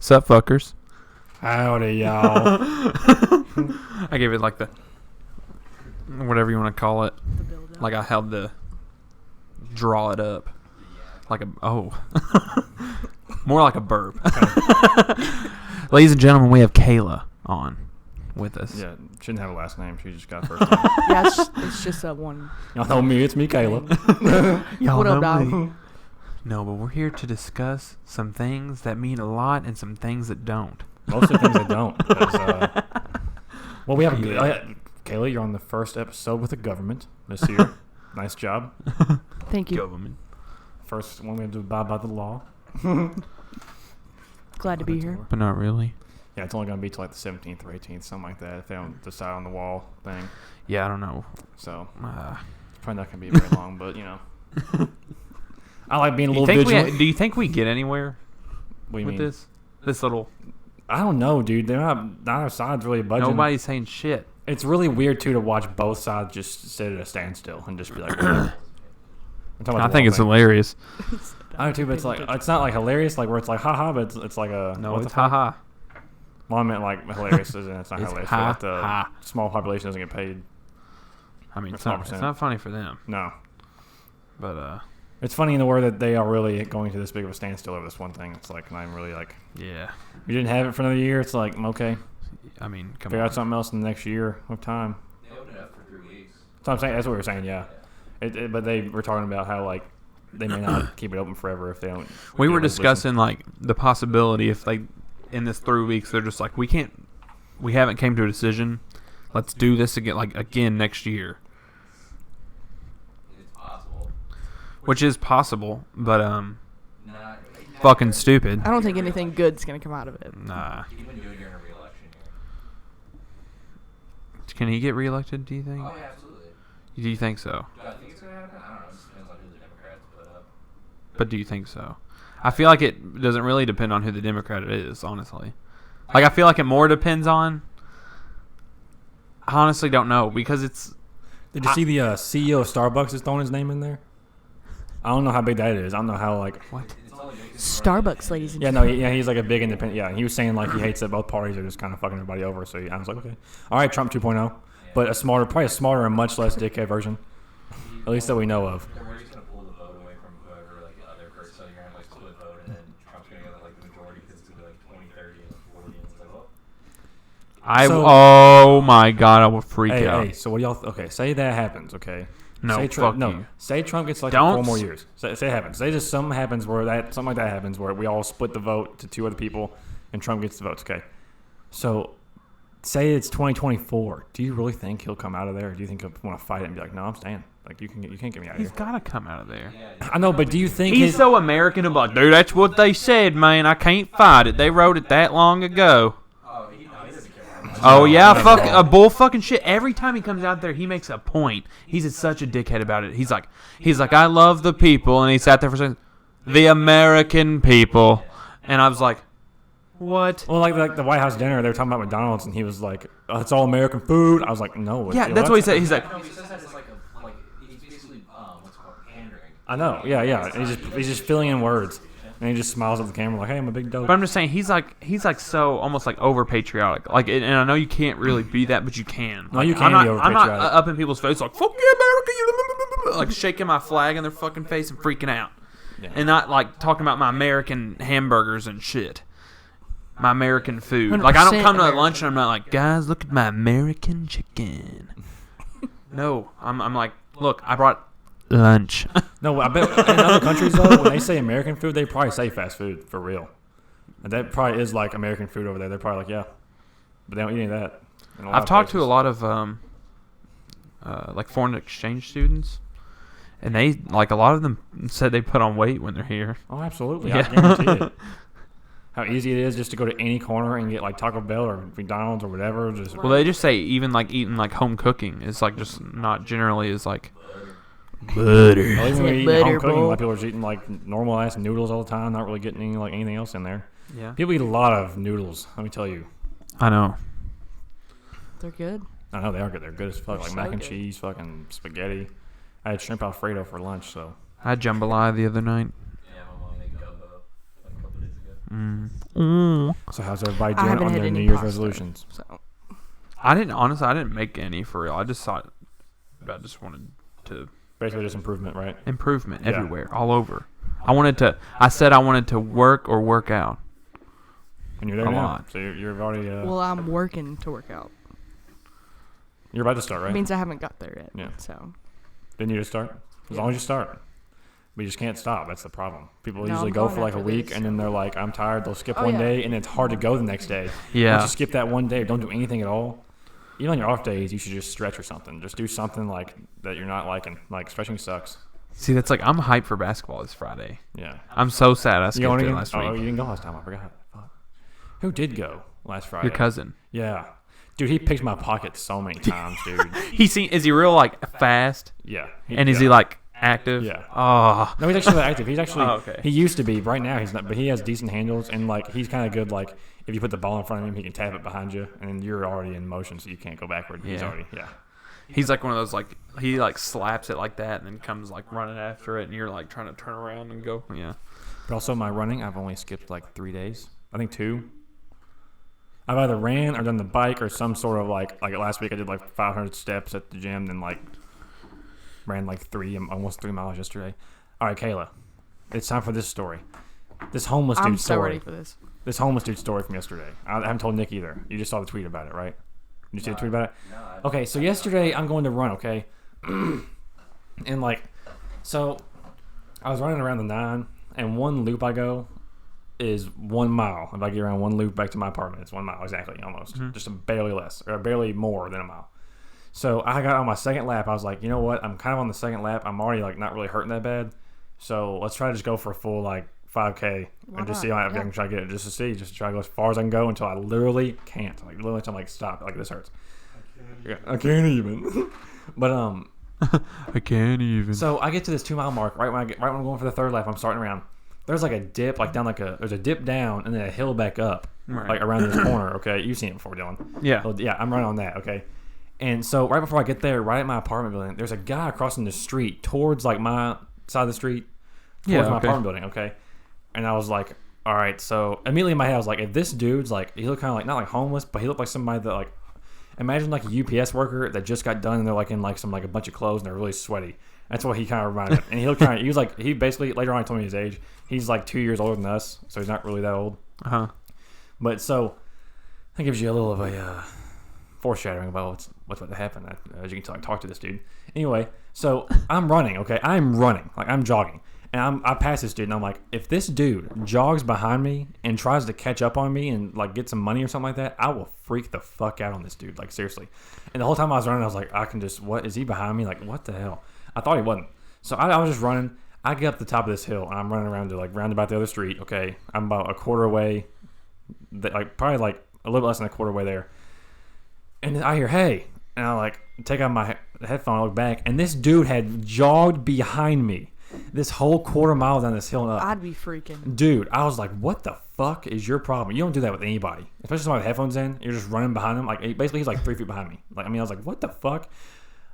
Sup, fuckers? Howdy, y'all. I gave it like the whatever you want to call it. The build up. Like I had to draw it up. Like a more like a burp. Ladies and gentlemen, we have Kayla on with us. Yeah, shouldn't have a last name. She just got first name. Yeah, it's just that one. Y'all know me. It's me, Kayla. Y'all What up, know dog? me. No, but we're here to discuss some things that mean a lot and some things that don't. Mostly things that don't. Well, we have Kayla, you're on the first episode with the government this year. Nice job. Thank you. Government. First one we have to abide by the law. Glad to be here. But not really. Yeah, it's only going to be till like the 17th or 18th, something like that, if they don't decide on the wall thing. Yeah, I don't know. So, Uh, it's probably not going to be very long, but, you know. I like being a little vigilant. Do you think we get anywhere What do you with mean? this little? I don't know, dude. They're not. Neither side's really budging. Nobody's saying shit. It's really weird too to watch both sides just sit at a standstill and just be like. I'm talking about I the think wall it's thing. hilarious. I do too, but it's not like hilarious, like where it's like haha, but it's like a No, what the it's fuck? haha. Well, I meant like hilarious, and it's not It's hilarious. ha, Like the ha. small population doesn't get paid. I mean, it's Or not 5%. funny for them, No, but it's funny in the word that they are really going to this big of a standstill over this one thing. It's like not even really like yeah. you didn't have it for another year. It's like okay, I mean, come figure on. out something else in the next year of time. They opened it up for 3 weeks. So I'm saying that's what we were saying, yeah. But they were talking about how like they may not keep it open forever if they don't. We were listen. discussing like the possibility if like in this 3 weeks they're just like we haven't came to a decision. Let's do this again next year, It's possible. which is possible, but Not fucking stupid. I don't think anything good's gonna come out of it. Nah. Even do it during a re-election year. Can he get reelected? Do you think? Oh, yeah, absolutely. Do you think so? Do I think it's going to happen? I don't know. It just depends on who the Democrats put up. But do you think so? I feel like it doesn't really depend on who the Democrat is, honestly. Like I feel like it more depends on. I honestly don't know because it's. Did you see the CEO of Starbucks is throwing his name in there? I don't know how big that is. I don't know how like. What? It's only big Starbucks, ladies and Yeah, no, yeah, he's like a big independent. Yeah, he was saying like he hates that both parties are just kind of fucking everybody over. So I was like, okay, all right, Trump 2.0, but probably a smarter and much less dickhead version, at least that we know of. We're just going to pull the vote away from whoever, like, the other person. So you're going to have, like, split vote, and then Trump's going to get, like, the majority because it's going to be, like, 20, 30, and 40, and it's like, well. Oh my god, I will freak out. Hey, so what do y'all? Okay, say that happens. Okay. No, say fuck no. you. Say Trump gets like Don't 4 more years. Say it happens. Say just something happens where something like that happens where we all split the vote to 2 other people, and Trump gets the votes. Okay. So, say it's 2024. Do you really think he'll come out of there? Or do you think he'll want to fight it and be like, no, I'm staying? Like you can't get me out of He's here. got to come out of there. I know, but do you think He's so American about, dude, that's what they said, man. I can't fight it. They wrote it that long ago. Oh, he doesn't care how much. Oh, yeah, fuck a bull fucking shit. Every time he comes out there, he makes a point. He's such a dickhead about it. He's like, I love the people. And he sat there for a second, the American people. And I was like, what? Well, like the White House dinner, they were talking about McDonald's, and he was like, oh, "It's all American food." I was like, "No." Yeah, that's what he said. He's like, No, he says that it's like he's basically, what's it called, pandering. I know. Yeah. And he's just filling in words, and he just smiles at the camera like, "Hey, I'm a big dope." but I'm just saying, he's like so almost like over patriotic. Like, and I know you can't really be that, but you can. No, you Like, can I'm be not, over I'm not patriotic. up in people's face like, fuck yeah, America, you like shaking my flag in their fucking face and freaking out. Yeah. And not like talking about my American hamburgers and shit. My American food. Like, I don't 100% come to American. lunch and I'm not like, guys, look at my American chicken. No, I'm like, look, I brought lunch. No, I bet in other countries though, when they say American food, they probably say fast food for real. And that probably is like American food over there. They're probably like, yeah, but they don't eat any of that. in lot I've of talked to a places. lot of like foreign exchange students, and they like a lot of them said they put on weight when they're here. Oh, absolutely. Yeah. I guarantee it. How easy it is just to go to any corner and get like Taco Bell or McDonald's or whatever. Just Well, they just say even like eating like home cooking is like just not generally is like butter. well, even when Say you eat home butter cooking, a bowl. lot of people are just eating like normal ass noodles all the time, not really getting any, like anything else in there. Yeah, People eat a lot of noodles. Let me tell you. I know. They're good. I know they are good. They're good as fuck. They're Like so mac and good. cheese, fucking spaghetti. I had shrimp Alfredo for lunch, so I had jambalaya the other night. Yeah, my mom made gumbo like a couple days ago. So how's everybody I doing haven't on had their any New Year's pasta, resolutions? So I didn't make any for real. I just thought, I just wanted to Basically, just improvement, right? improvement Yeah. everywhere, all over. I said I wanted to work or work out. And you're there A now. lot. So you're already. well, I'm working to work out. You're about to start, It right? means I haven't got there yet. Yeah. So Then you just start. As long as you start. But you just can't stop. That's the problem. People No, usually I'm go going for like a after week, this. and then they're like, "I'm tired." They'll skip Oh, one yeah. day, and it's hard to go the next day. Yeah. Once you skip that one day, don't do anything at all. Even on your off days, you should just stretch or something. Just do something like that you're not liking. Like stretching sucks. See, that's like I'm hyped for basketball this Friday. Yeah. I'm so sad I You skipped going it again? last Oh, week. you didn't go last time. I forgot. Fuck. Who did go last Friday? Your cousin. Yeah. Dude, he picked my pocket so many times, dude. Is he real like fast? Yeah. And is he like active? Yeah. Oh. No, he's actually active. He's actually. Oh, okay. He used to be. Right now, he's not. But he has decent handles, and like he's kind of good. Like if you put the ball in front of him, he can tap it behind you, and then you're already in motion, so you can't go backward. He's Yeah. already. Yeah. He's like one of those like he like slaps it like that and then comes like running after it and you're like trying to turn around and go. Yeah. But also my running, I've only skipped like 3 days. I think 2. I've either ran or done the bike or some sort of like last week I did like 500 steps at the gym, then like ran like almost 3 miles yesterday. All right, Kayla, it's time for this story. This homeless I'm dude so story. ready for this. This homeless dude story from yesterday. I haven't told Nick either. You just saw the tweet about it, right? Did you see the tweet about it? No, Okay, so yesterday I'm going to run, okay? And like, so I was running around the 9, and one loop I go is 1 mile. If I get around one loop back to my apartment, it's 1 mile exactly, almost. Just barely less, or barely more than a mile. So I got on my second lap. I was like, you know what? I'm kind of on the second lap. I'm already like not really hurting that bad. So let's try to just go for a full like 5K and just see how I can try to get it, just to try to go as far as I can go until I literally can't. Like literally until I'm like stop. Like this hurts. I can't even. But I can't even. so I get to this 2 mile mark right when I'm going for the third lap. I'm starting around. There's like a dip, like down there's a dip down and then a hill back up, Right. like around this corner. Okay, you've seen it before, Dylan. Yeah. So, yeah, I'm running on that. Okay, and so right before I get there, right at my apartment building, there's a guy crossing the street towards like my side of the street, towards my apartment building. Okay, and I was like, all right. So immediately in my head, I was like, if this dude's like, he looked kind of like not like homeless, but he looked like somebody that like. Imagine like a UPS worker that just got done and they're like in like some like a bunch of clothes and they're really sweaty. That's what he kind of reminded me of. And he basically later on he told me his age. He's like 2 years older than us, so he's not really that old. Uh-huh. But so that gives you a little of a foreshadowing about what's about to happen as you can tell. I talk to this dude. Anyway, so I'm running. Okay, I'm running like I'm jogging. And I pass this dude, and I'm like, if this dude jogs behind me and tries to catch up on me and like get some money or something like that, I will freak the fuck out on this dude. Like seriously. And the whole time I was running, I was like, what is he behind me? Like what the hell? I thought he wasn't. So I was just running. I get up the top of this hill, and I'm running around to like round about the other street. Okay, I'm about a quarter away, like probably like a little less than a quarter way there. And then I hear hey, and I like take out my headphone, I look back, and this dude had jogged behind me. This whole quarter mile down this hill and up. I'd be freaking. Dude, I was like, what the fuck is your problem? You don't do that with anybody. Especially somebody with headphones in. You're just running behind him. Like, basically, he's like 3 feet behind me. Like, I mean, I was like, what the fuck?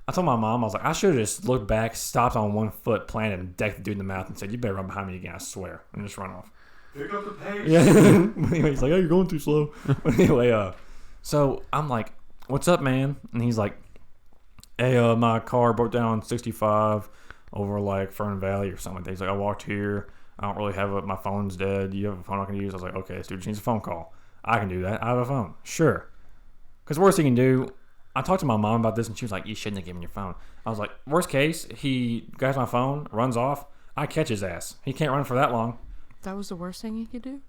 I told my mom, I was like, I should have just looked back, stopped on 1 foot, planted, and decked the dude in the mouth and said, you better run behind me again, I swear. And just run off. Pick up the pace. Yeah. Anyway, he's like, oh, you're going too slow. But anyway, so I'm like, what's up, man? And he's like, hey, my car broke down on 65 over like Fern Valley or something like that. He's like, I walked here. I don't really have my phone's dead. Do you have a phone I can use? I was like, okay, this dude just needs a phone call. I can do that. I have a phone. Sure. Because worst he can do, I talked to my mom about this and she was like, you shouldn't have given your phone. I was like, worst case, he grabs my phone, runs off. I catch his ass. He can't run for that long. That was the worst thing you could do?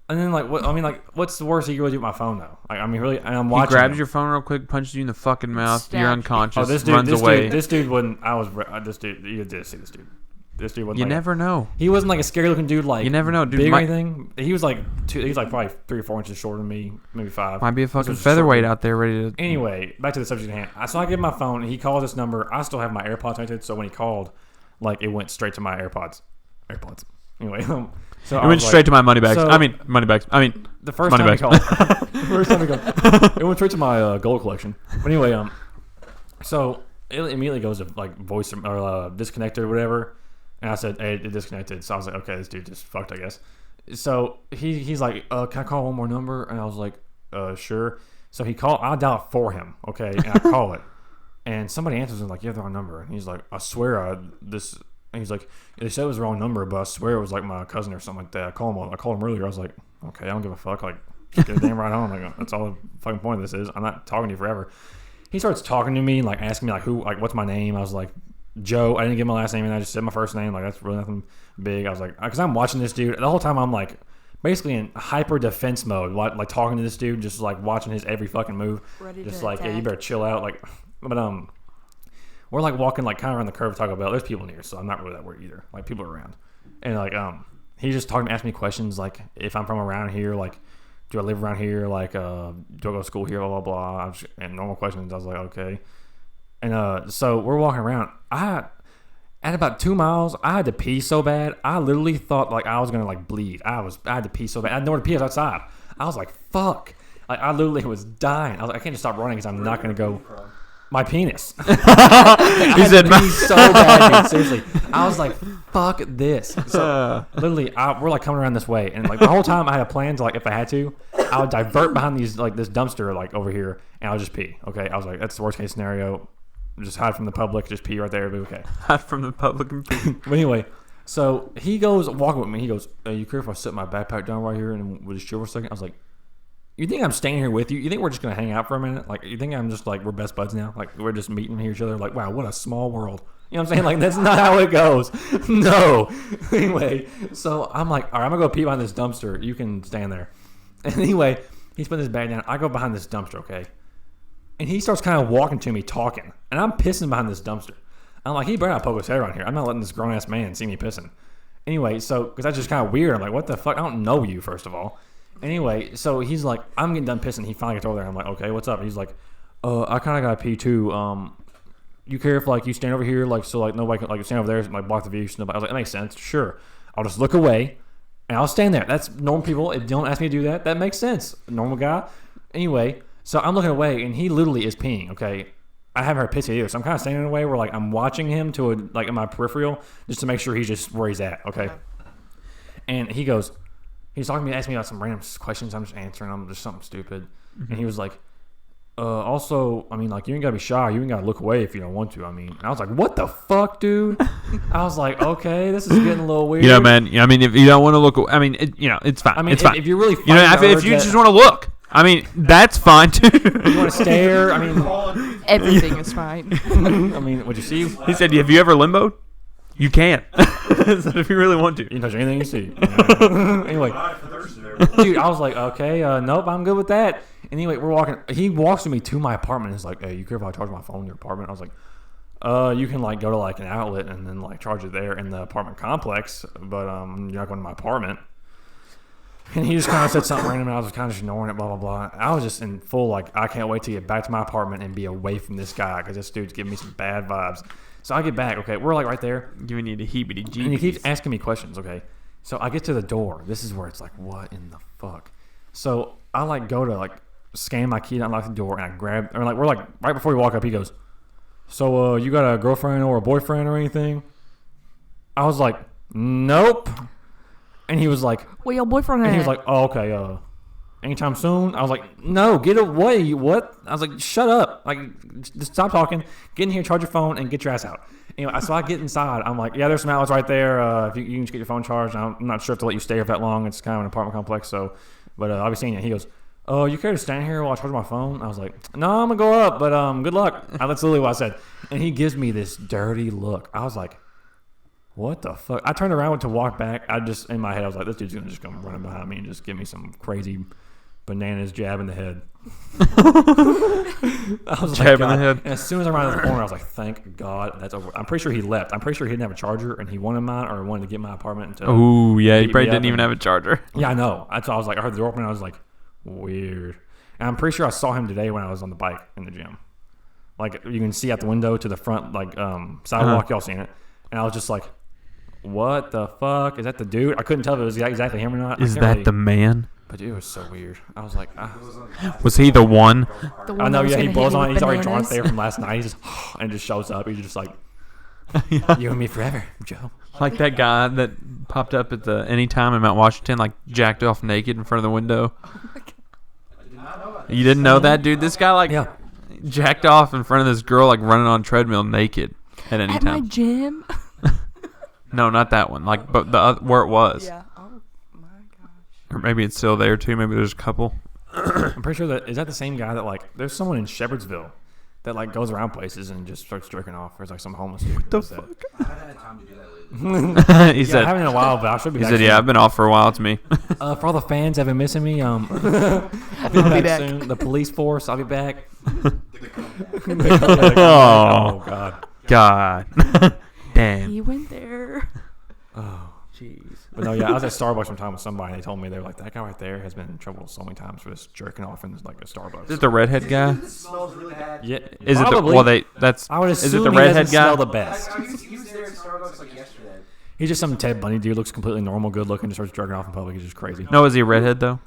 And then like, what? I mean, like, what's the worst he could really do with my phone though? Like, I mean, really, and I'm He watching. grabs him. your phone real quick, punches you in the fucking mouth. Stab You're you. unconscious. Oh, this dude, runs this away. dude, this dude wouldn't. This dude. You did see this dude. This dude wasn't. You like never know. He wasn't like a scary looking dude. Like You never know, dude. big or Might- anything. He was like probably 3 or 4 inches shorter than me, maybe 5. Might be a This fucking was a featherweight short out there ready to. Anyway, back to the subject at hand. So I give him my phone. He calls this number. I still have my AirPods connected, so when he called, like it went straight to my AirPods. Anyway, so It went straight to my money bags. so- money bags. the first money time he bags. called. The first time he called, it went straight to my gold collection. But anyway, so it immediately goes to like voice or disconnected or whatever. And I said, hey, it disconnected. So I was like, okay, this dude just fucked, I guess. so he's like, can I call one more number? And I was like, sure. So he called. I dial it for him, okay, and I call it, and somebody answers and like, you have the wrong number, and he's like, I swear this. And he's like, they said it was the wrong number, but I swear it was like my cousin or something like that. I called him earlier. I was like, okay, I don't give a fuck. Like, get a damn right on. Like, that's all the fucking point of this is. I'm not talking to you forever. He starts talking to me, like asking me like what's my name. I was like, Joe. I didn't give my last name, and I just said my first name. Like, that's really nothing big. I was like, because I'm watching this dude the whole time. I'm like, basically in hyper defense mode, like talking to this dude, just like watching his every fucking move. Ready just to like, attack. yeah, you better chill out. Like, but we're like walking like kind of around the curve of Taco Bell. There's people near, so I'm not really that worried either. Like, people are around, and like he's just talking, asking me questions like if I'm from around here, like do I live around here, like do I go to school here, blah blah blah, and normal questions. I was like, okay, and so we're walking around. At about 2 miles, I had to pee so bad. I literally thought like I was gonna like bleed. I had to pee so bad. I had nowhere to pee. I was outside. I was like, fuck. Like, I literally was dying. I was like, I can't just stop running because I'm not gonna go. My penis. He said, so bad, dude. Seriously. I was like, fuck this. So literally, we're like coming around this way, and like the whole time I had a plan to like, if I had to, I would divert behind these like this dumpster like over here, and I'll just pee. Okay, I was like, that's the worst case scenario. Just hide from the public, just pee right there, it'll be okay. Hide from the public and pee. But anyway, so he goes walking with me. He goes, you care if I set my backpack down right here and we'll just chill for a second? I was like, you think I'm staying here with you? You think we're just going to hang out for a minute? Like, you think I'm just like, we're best buds now? Like, we're just meeting here each other? Like, wow, what a small world. You know what I'm saying? Like, that's not how it goes. No. Anyway, so I'm like, all right, I'm going to go pee behind this dumpster. You can stand there. And anyway, he's putting his bag down. I go behind this dumpster, okay? And he starts kind of walking to me, talking. And I'm pissing behind this dumpster. I'm like, he better not poke his head around here. I'm not letting this grown-ass man see me pissing. Anyway, so, because that's just kind of weird. I'm like, what the fuck? I don't know you, first of all. Anyway, so he's like, I'm getting done pissing. He finally gets over there. I'm like, okay, what's up? He's like, I kind of got to pee too. You care if like you stand over here, like so like nobody can like stand over there and like block the view. So nobody. I was like, that makes sense. Sure, I'll just look away and I'll stand there. That's normal people. If you don't ask me to do that, that makes sense. Normal guy. Anyway, so I'm looking away and he literally is peeing. Okay, I haven't heard piss either, so I'm kind of standing in a way where like I'm watching him to like in my peripheral just to make sure he's just where he's at. Okay, and he goes. He's talking to me, asking me about some random questions. I'm just answering them, just something stupid. Mm-hmm. And he was like, also, I mean, like, you ain't got to be shy. You ain't got to look away if you don't want to. I mean, and I was like, what the fuck, dude? I was like, okay, this is getting a little weird. You know, man, I mean, if you don't want to look, I mean, it's fine. I mean, it's fine. If you're really you know, if you just want to look, I mean, that's fine, too. You want to stare? I mean, Everything is fine. I mean, would you see? He said, have you ever limboed? You can. So if you really want to. You can touch anything you see. Anyway. Dude, I was like, okay, nope, I'm good with that. Anyway, we're walking. He walks with me to my apartment. He's like, hey, you care if I charge my phone in your apartment? I was like, you can like go to like an outlet and then like charge it there in the apartment complex, but you're not going to my apartment. And he just kind of said something random, and I was kind of just ignoring it, blah, blah, blah. I was just in full, like, I can't wait to get back to my apartment and be away from this guy because this dude's giving me some bad vibes. So I get back, okay, we're like right there. Giving you the heebie-jeebies. And he keeps asking me questions, okay. So I get to the door. This is where it's like, what in the fuck? So I like go to like scan my key to unlock the door, and I grab, or like we're like right before we walk up, he goes, so you got a girlfriend or a boyfriend or anything? I was like, nope. And he was like, well, your boyfriend had. And he was like, oh, okay, anytime soon? I was like, no, get away. What? I was like, shut up. Like, just stop talking. Get in here, charge your phone, and get your ass out. Anyway, so I get inside. I'm like, yeah, there's some outlets right there. If you can just get your phone charged. I'm not sure if to let you stay here that long. It's kind of an apartment complex, so. But I'll be seeing you. He goes, oh, you care to stand here while I charge my phone? I was like, no, I'm going to go up, but good luck. That's literally what I said. And he gives me this dirty look. I was like, what the fuck? I turned around to walk back. I just, in my head, I was like, this dude's going to just come running behind me and just give me some crazy bananas jab in the head. I was jab like, in the head. And as soon as I rounded the corner, I was like, thank God that's over. I'm pretty sure he left. I'm pretty sure he didn't have a charger and he wanted mine or wanted to get my apartment. Oh, yeah. He probably didn't even have a charger. Yeah, I know. That's why I was like, I heard the door open and I was like, weird. And I'm pretty sure I saw him today when I was on the bike in the gym. Like, you can see out the window to the front, like, sidewalk. Y'all seen it. And I was just like, what the fuck? Is that the dude? I couldn't tell if it was exactly him or not. Is that the man? But it was so weird. I was like, was he the one? The one I know, yeah, he blows on. He's already drawn bananas. it there from last night. He just and just shows up. He's just like, you and me forever, Joe. Like that guy that popped up at the Anytime in Mount Washington, like jacked off naked in front of the window? You didn't know that, dude? This guy like jacked off in front of this girl like running on a treadmill naked at At my Anytime. gym. No, not that one. Like, but the other, where it was, Yeah. Oh my gosh. or maybe it's still there too. Maybe there's a couple. I'm pretty sure that is that the same guy that like there's someone in Shepherdsville that like goes around places and just starts jerking off. Or it's like some homeless dude. What the fuck? I haven't had time to do that lately. He Yeah, I said. haven't in a while, but I should be. He back said, soon. "Yeah, I've been off for a while. It's me." For all the fans that have been missing me, I'll be back soon. The police force, I'll be back. Oh, God. God, damn. He went there. Oh. Jeez. But no, yeah, I was at Starbucks one time with somebody. And they told me they were like, that guy right there has been in trouble so many times for just jerking off in like a Starbucks. Is it the redhead guy? It smells really bad. Yeah, Is probably. it the? Well, they. That's. I would Is assume it the he redhead doesn't guy? smell the best. He was there at Starbucks like yesterday. He's just some Ted Bundy dude. Looks completely normal, good looking. Just starts jerking off in public. He's just crazy. No, is he a redhead though?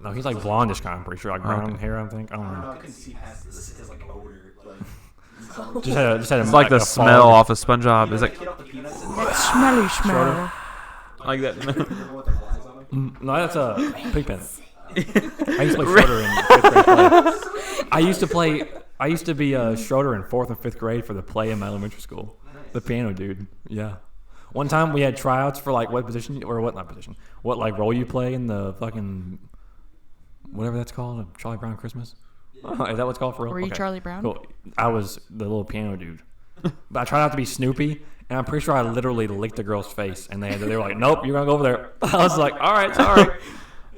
No, he's like blondish kind. I'm pretty sure, like brown Okay. hair. I think. I don't No, know. I couldn't see past his like odor. Just had It's like the a smell fog. off of SpongeBob. It's like Get off the peanuts and That smelly smell. like that. what the flies on them. No, that's a pigpen. I used to play Schroeder in 5th grade. I used to be Schroeder in 4th and 5th grade for the play in my elementary school. The piano dude. Yeah. One time we had tryouts for like what position or what not position. What like role you play in the fucking whatever that's called, a Charlie Brown Christmas. Is that what's called for real? Were you Okay. Charlie Brown? Cool. I was the little piano dude. But I tried not to be Snoopy, and I'm pretty sure I literally licked the girl's face, and they were like, "Nope, you're gonna go over there." I was like, "All right, sorry."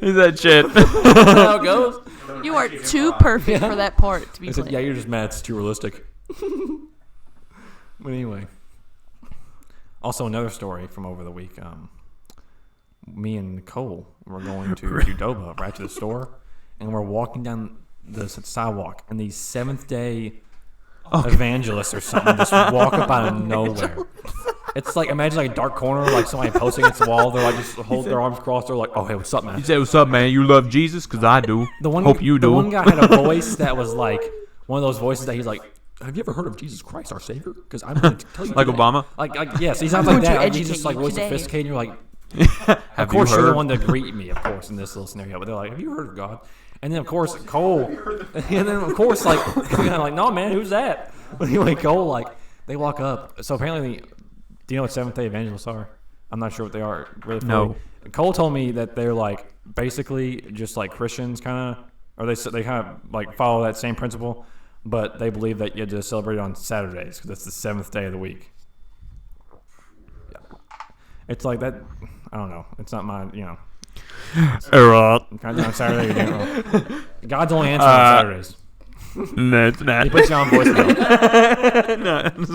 He's that shit. That's how it goes. You are too perfect for that part to be They said, played. "Yeah, you're just mad. It's too realistic." But anyway, also another story from over the week. Me and Nicole were going to Qdoba right to the store, and we're walking down the sidewalk, and these Seventh-day evangelists or something just walk up out of nowhere. It's like imagine like a dark corner, like somebody posting against the wall. They're like just hold their arms crossed. They're like, "Oh hey, what's up, man?" He said, "What's up, man? You love Jesus? Cause I do. Hope you do." The one guy had a voice that was like one of those voices that he's like, "Have you ever heard of Jesus Christ, our Savior?" Because I'm going to tell you. Like today." Obama? Like yes, he sounds I'm like going to that. Like, he's just educate like you really today. sophisticated. And you're like, Have of course you you're the heard? one to greet me, of course, in this little scenario. But they're like, "Have you heard of God?" And then of course Cole, and then of course like I'm like, "No man, who's that?" But anyway, Cole like they walk up. So apparently, do you know what Seventh-day Evangelists are? I'm not sure what they are really. No. Cole told me that they're like basically just like Christians, kind of, or they kind of like follow that same principle, but they believe that you have to celebrate it on Saturdays because it's the 7th day of the week. Yeah. It's like that. I don't know. It's not my, kind of on Saturday. You know, God's only answer on Saturdays. No, it's not. He puts you on voicemail.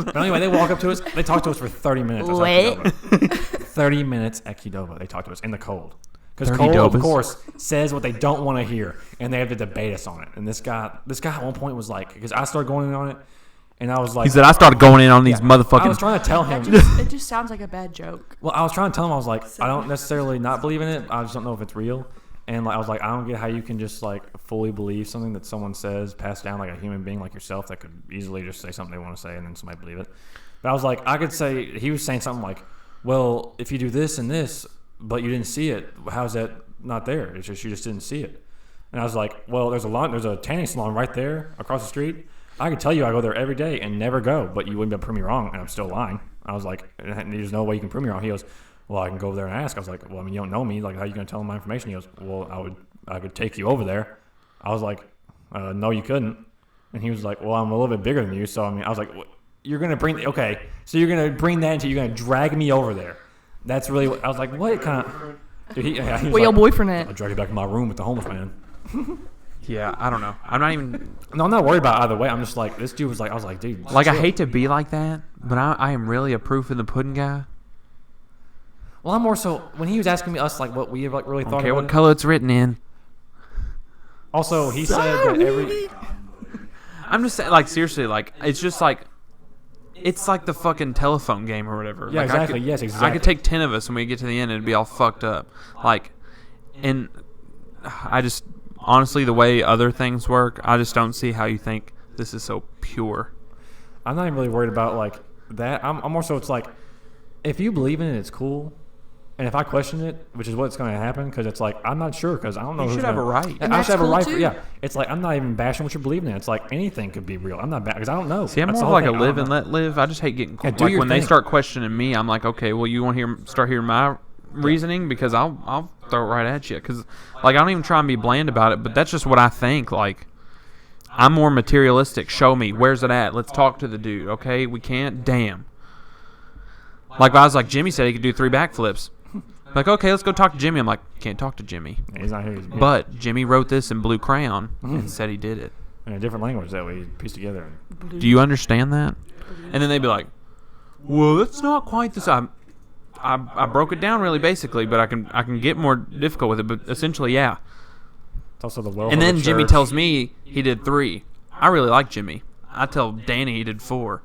But anyway, they walk up to us. They talk to us for 30 minutes. at Wait. Qdoba. 30 minutes at Qdoba. They talk to us in the cold. Because 30 Cole, of dobas? course, says what they don't want to hear, and they have to debate us on it. And this guy at one point was like, because I started going in on it, and I was like, He said, "I started going in on these I was motherfucking." trying to tell him. It just sounds like a bad joke. Well, I was trying to tell him, I was like, I don't necessarily not believe in it. I just don't know if it's real. And like, I was like, I don't get how you can just like fully believe something that someone says, passed down like a human being like yourself that could easily just say something they want to say and then somebody believe it. But I was like, I could say, he was saying something like, well, if you do this and this, but you didn't see it, how's that not there? It's just you just didn't see it. And I was like, well, there's a tanning salon right there across the street. I could tell you I go there every day and never go, but you wouldn't be able to prove me wrong, and I'm still lying. I was like, there's no way you can prove me wrong. He goes, well, I can go over there and ask. I was like, well, I mean, you don't know me. Like, how are you going to tell him my information? He goes, well, I could take you over there. I was like, no, you couldn't. And he was like, well, I'm a little bit bigger than you. So, I mean, I was like, you're going to bring, okay, so you're going to bring that into, you're going to drag me over there. That's really what, I was like, what kind of, dude, he was Where your like, boyfriend I'll at? drag you back in my room with the homeless man. Yeah, I don't know. I'm not even No, I'm not worried about either way. I'm just like, this dude was like, I was like, dude. like I chill. hate to be like that, but I am really a proof in the pudding guy. Well, I'm more so, when he was asking me us, like, what we like really I thought don't care about what it. color it's written in. Also, he said that every, I'm just saying, like, seriously, like, it's just like, it's like the fucking telephone game or whatever. Yeah, like, exactly. I could, Yes, I exactly. could take 10 of us and we get to the end and it'd be all fucked up. Like, and I just, honestly, the way other things work, I just don't see how you think this is so pure. I'm not even really worried about, like, that. I'm more so, it's like, if you believe in it, it's cool. And if I question it, which is what's going to happen, because it's like I'm not sure, because I don't know. You who's should have gonna, a right. I And should that's have a cool, right. too. Yeah, it's like I'm not even bashing what you're believing in. It's like anything could be real. I'm not because I don't know. See, I'm That's more the of whole like a thing. I live don't and know. let live. I just hate getting Yeah, do like your when they thing. start questioning me. I'm like, okay, well, you want to start hearing my reasoning because I'll throw it right at you because like I don't even try and be bland about it, but that's just what I think. Like I'm more materialistic. Show me where's it at. Let's talk to the dude. Okay, we can't. Damn. Like I was like Jimmy said he could do 3 backflips. Like okay, let's go talk to Jimmy. I'm like can't talk to Jimmy. He's not here. But Jimmy wrote this in blue crayon and said he did it. in a different language that we pieced together. Do you understand that? And then they'd be like, well, it's not quite the same. I broke it down really basically, but I can get more difficult with it. But essentially, yeah. It's also the wealth. And of then the Jimmy church. tells me he did 3. I really like Jimmy. I tell Danny he did 4.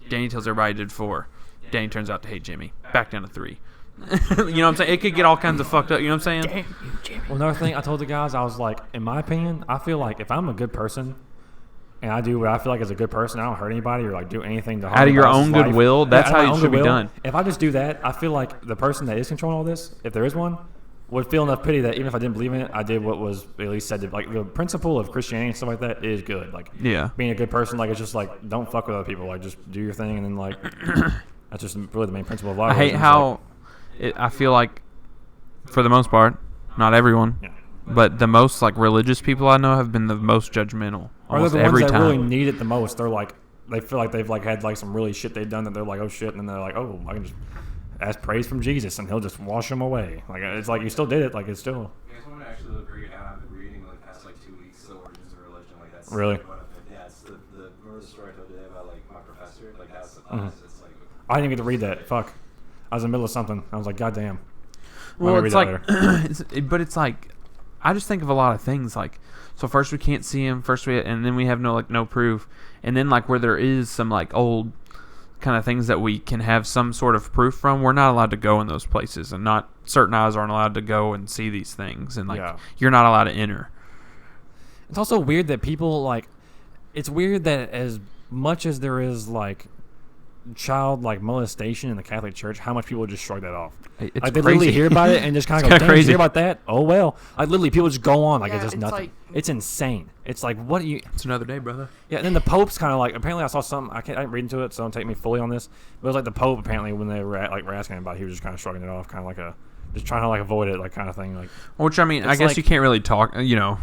Danny tells everybody he did 4. Danny turns out to hate Jimmy. Back down to 3. You know what I'm saying? It could get all kinds of fucked up. You know what I'm saying? Damn you, Jimmy. Well, another thing I told the guys, I was like, in my opinion, I feel like if I'm a good person and I do what I feel like is a good person, I don't hurt anybody or like do anything to harm Out of your anybody else's own life. goodwill, that's out of how my it own should be goodwill, done. If I just do that, I feel like the person that is controlling all this, if there is one, would feel enough pity that even if I didn't believe in it, I did what was at least said. Like the principle of Christianity and stuff like that is good. Like Yeah. being a good person, like it's just like don't fuck with other people. Like just do your thing and then like that's just really the main principle of life. I hate how I feel like, for the most part, not everyone, Yeah. but the most like religious people I know have been the most judgmental Or they're almost the ones every that time. really need it the most. They're like, they feel like they've like had like some really shit they've done that they're like, oh shit, and then they're like, oh, I can just ask praise from Jesus and he'll just wash them away. Like it's like you still did it. Like it's still You guys want to actually look read how I've been reading like past like 2 weeks the origins of religion. Like that's Really? Like, what I've been, yeah, it's the remember the story I told you today about like my professor? Like that's the Mhm. it's like I didn't even get to read that. Fuck. I was in the middle of something. I was like, God damn. Well, I'll it's read like, that but it's like, I just think of a lot of things. Like, so first we can't see him, and then we have no proof, and then like where there is some like old kind of things that we can have some sort of proof from, we're not allowed to go in those places, and not certain eyes aren't allowed to go and see these things, and like Yeah. you're not allowed to enter. It's also weird that people like. It's weird that as much as there is like child like molestation in the Catholic Church, how much people just shrug that off. It's Like they literally crazy. hear about it and just kind of It's go, kinda "Damn, did you crazy. hear about that? Oh well." Like literally, people just go on like Yeah, it's just it's nothing. like- It's insane. It's like what do you? It's another day, brother. Yeah, and then the Pope's kind of like apparently I saw something. I didn't read into it, so don't take me fully on this. But it was like the Pope apparently when they were were asking him about it, he was just kind of shrugging it off, kind of like a just trying to like avoid it, like kind of thing. Like Which I mean, I It's guess like- you can't really talk. You know,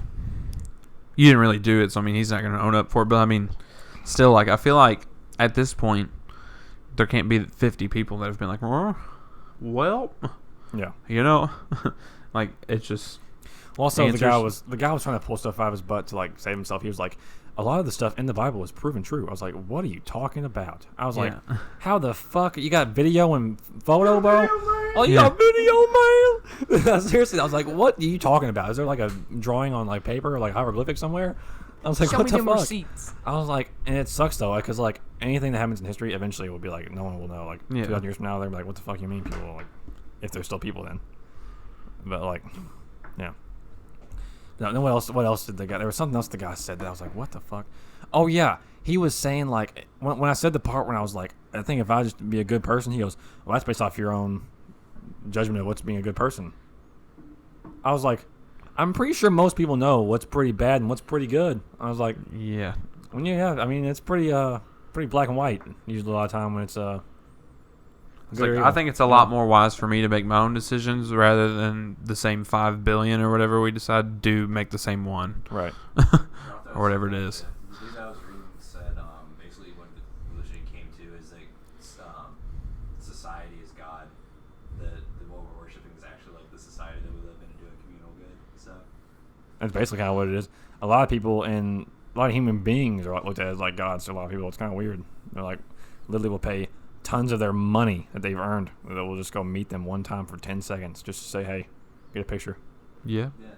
you didn't really do it, so I mean, he's not going to own up for it. But I mean, still, like I feel like at this point, there can't be 50 people that have been like, well, yeah. you know, like it's just Also, Answers. the guy was trying to pull stuff out of his butt to like save himself. He was like, a lot of the stuff in the Bible is proven true. I was like, what are you talking about? I was like, Yeah. how the fuck you got video and photo, bro? Oh, you Yeah. got video, man. Seriously, I was like, what are you talking about? Is there like a drawing on like paper or like hieroglyphics somewhere? I was like, Show what me the them fuck? receipts. I was like, and it sucks though, because like anything that happens in history eventually will be like no one will know. Like Yeah. 2,000 years from now, they're like, what the fuck you mean people? Like, if there's still people then. But like, yeah. No, then what else? What else did the guy? There was something else the guy said that I was like, what the fuck? Oh yeah, he was saying like when I said the part when I was like, I think if I just be a good person, he goes, well, that's based off your own judgment of what's being a good person. I was like, I'm pretty sure most people know what's pretty bad and what's pretty good. I was like, yeah. when you have, I mean, it's pretty black and white. Usually, a lot of time when it's It's good or like, evil. I think it's a lot more wise for me to make my own decisions rather than the same 5 billion or whatever we decide to do, make the same one right. or whatever it is. The things I was reading said basically what the religion came to is like society is God. What we're worshiping is actually like the society that we live in and doing communal good. So That's basically kind of what it is. A lot of people and a lot of human beings are like looked at as like gods. So a lot of people, it's kind of weird. They're like, literally will pay tons of their money that they've earned that will just go meet them one time for 10 seconds just to say, hey, get a picture. Yeah. yeah,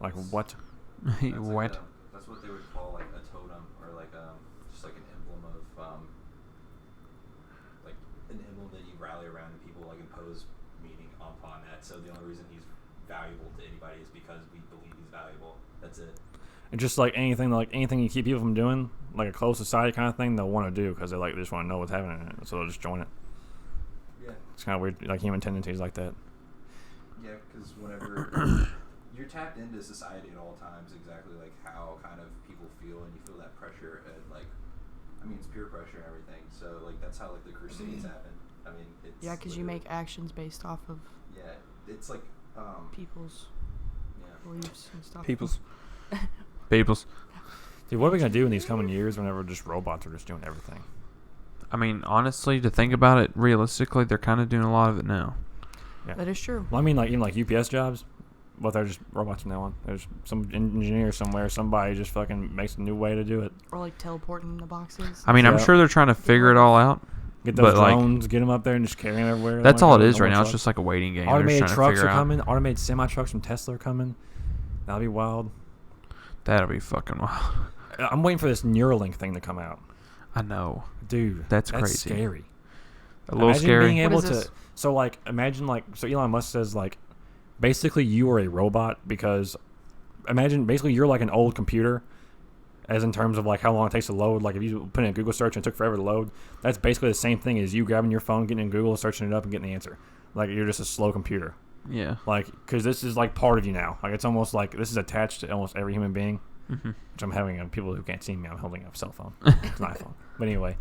Like, what? that's like What? that's what they would call like a totem or like just like an emblem of like an emblem that you rally around and people like impose meaning upon that. So the only reason he's valuable to anybody is because we believe he's valuable. That's it. And just like anything you keep people from doing, like a closed society kind of thing, they'll want to do because they just want to know what's happening in it. So they'll just join it. Yeah. It's kind of weird, like human tendencies like that. Yeah, because whenever you're tapped into society at all times, exactly like how kind of people feel, and you feel that pressure, and like, I mean, it's peer pressure and everything. So like that's how like the Crusades happen. I mean, it's Yeah, because you make actions based off of yeah, it's like people's yeah. beliefs and stuff. People's. Dude, what are we gonna do in these coming years whenever just robots are just doing everything? I mean, honestly, to think about it realistically, they're kind of doing a lot of it now. Yeah. That is true. Well, I mean, like even like UPS jobs, but they're just robots from now on. There's some engineer somewhere, somebody just fucking makes a new way to do it. Or like teleporting the boxes. I mean, I'm Yeah. sure they're trying to figure it all out. Get those But, like, drones, get them up there, and just carry them everywhere. That's all it is No right more now. It's trucks. just like a waiting game. They're Automated just trying to trucks figure are out. coming. Automated semi trucks from Tesla are coming. That'll be wild. That'll be fucking wild. I'm waiting for this Neuralink thing to come out, I know. dude. That's crazy. Scary. A little Imagine scary. being able What is to. this? So like, imagine like, so Elon Musk says like, basically you are a robot because, imagine basically you're like an old computer, as in terms of like how long it takes to load. Like if you put in a Google search and it took forever to load, that's basically the same thing as you grabbing your phone, getting in Google, searching it up, and getting the answer. Like you're just a slow computer. Yeah. Like, because this is like part of you now. Like it's almost like this is attached to almost every human being. Mm-hmm. Which I'm having people who can't see me. I'm holding a cell phone. It's an iPhone. But anyway,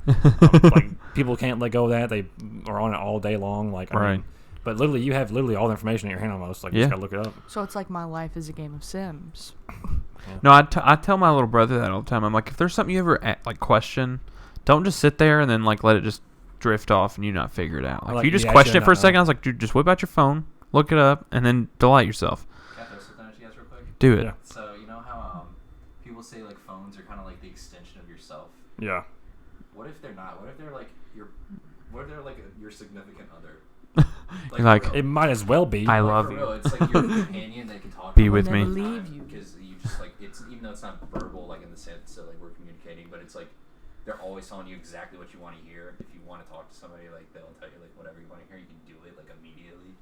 like people can't let go of that. They are on it all day long. Like, I Right. mean, but literally, you have literally all the information in your hand almost. Like, you Yeah. just gotta look it up. So it's like my life is a game of Sims. No, I tell my little brother that all the time. I'm like, if there's something you ever like question, don't just sit there and then like let it just drift off and you not figure it out. Like, Like, if you just yeah, question actually, it for a no. second, I was like, dude, just whip out your phone, look it up, and then delight yourself. Can I throw something at you guys real quick? Do it. Yeah. So you know how people say like phones are kind of like the extension of yourself. Yeah. What if they're not? What if they're like your? What if they're like your significant other? You're like, for real. It might as well be. I Like, love for you. real, it's like your companion that can talk Be to you with all me. the Never time leave you. because you just like it's even though it's not verbal like in the sense that like we're communicating, but it's like they're always telling you exactly what you want to hear. If you want to talk to somebody, like they'll tell you like whatever you want to hear. You can do it like immediately.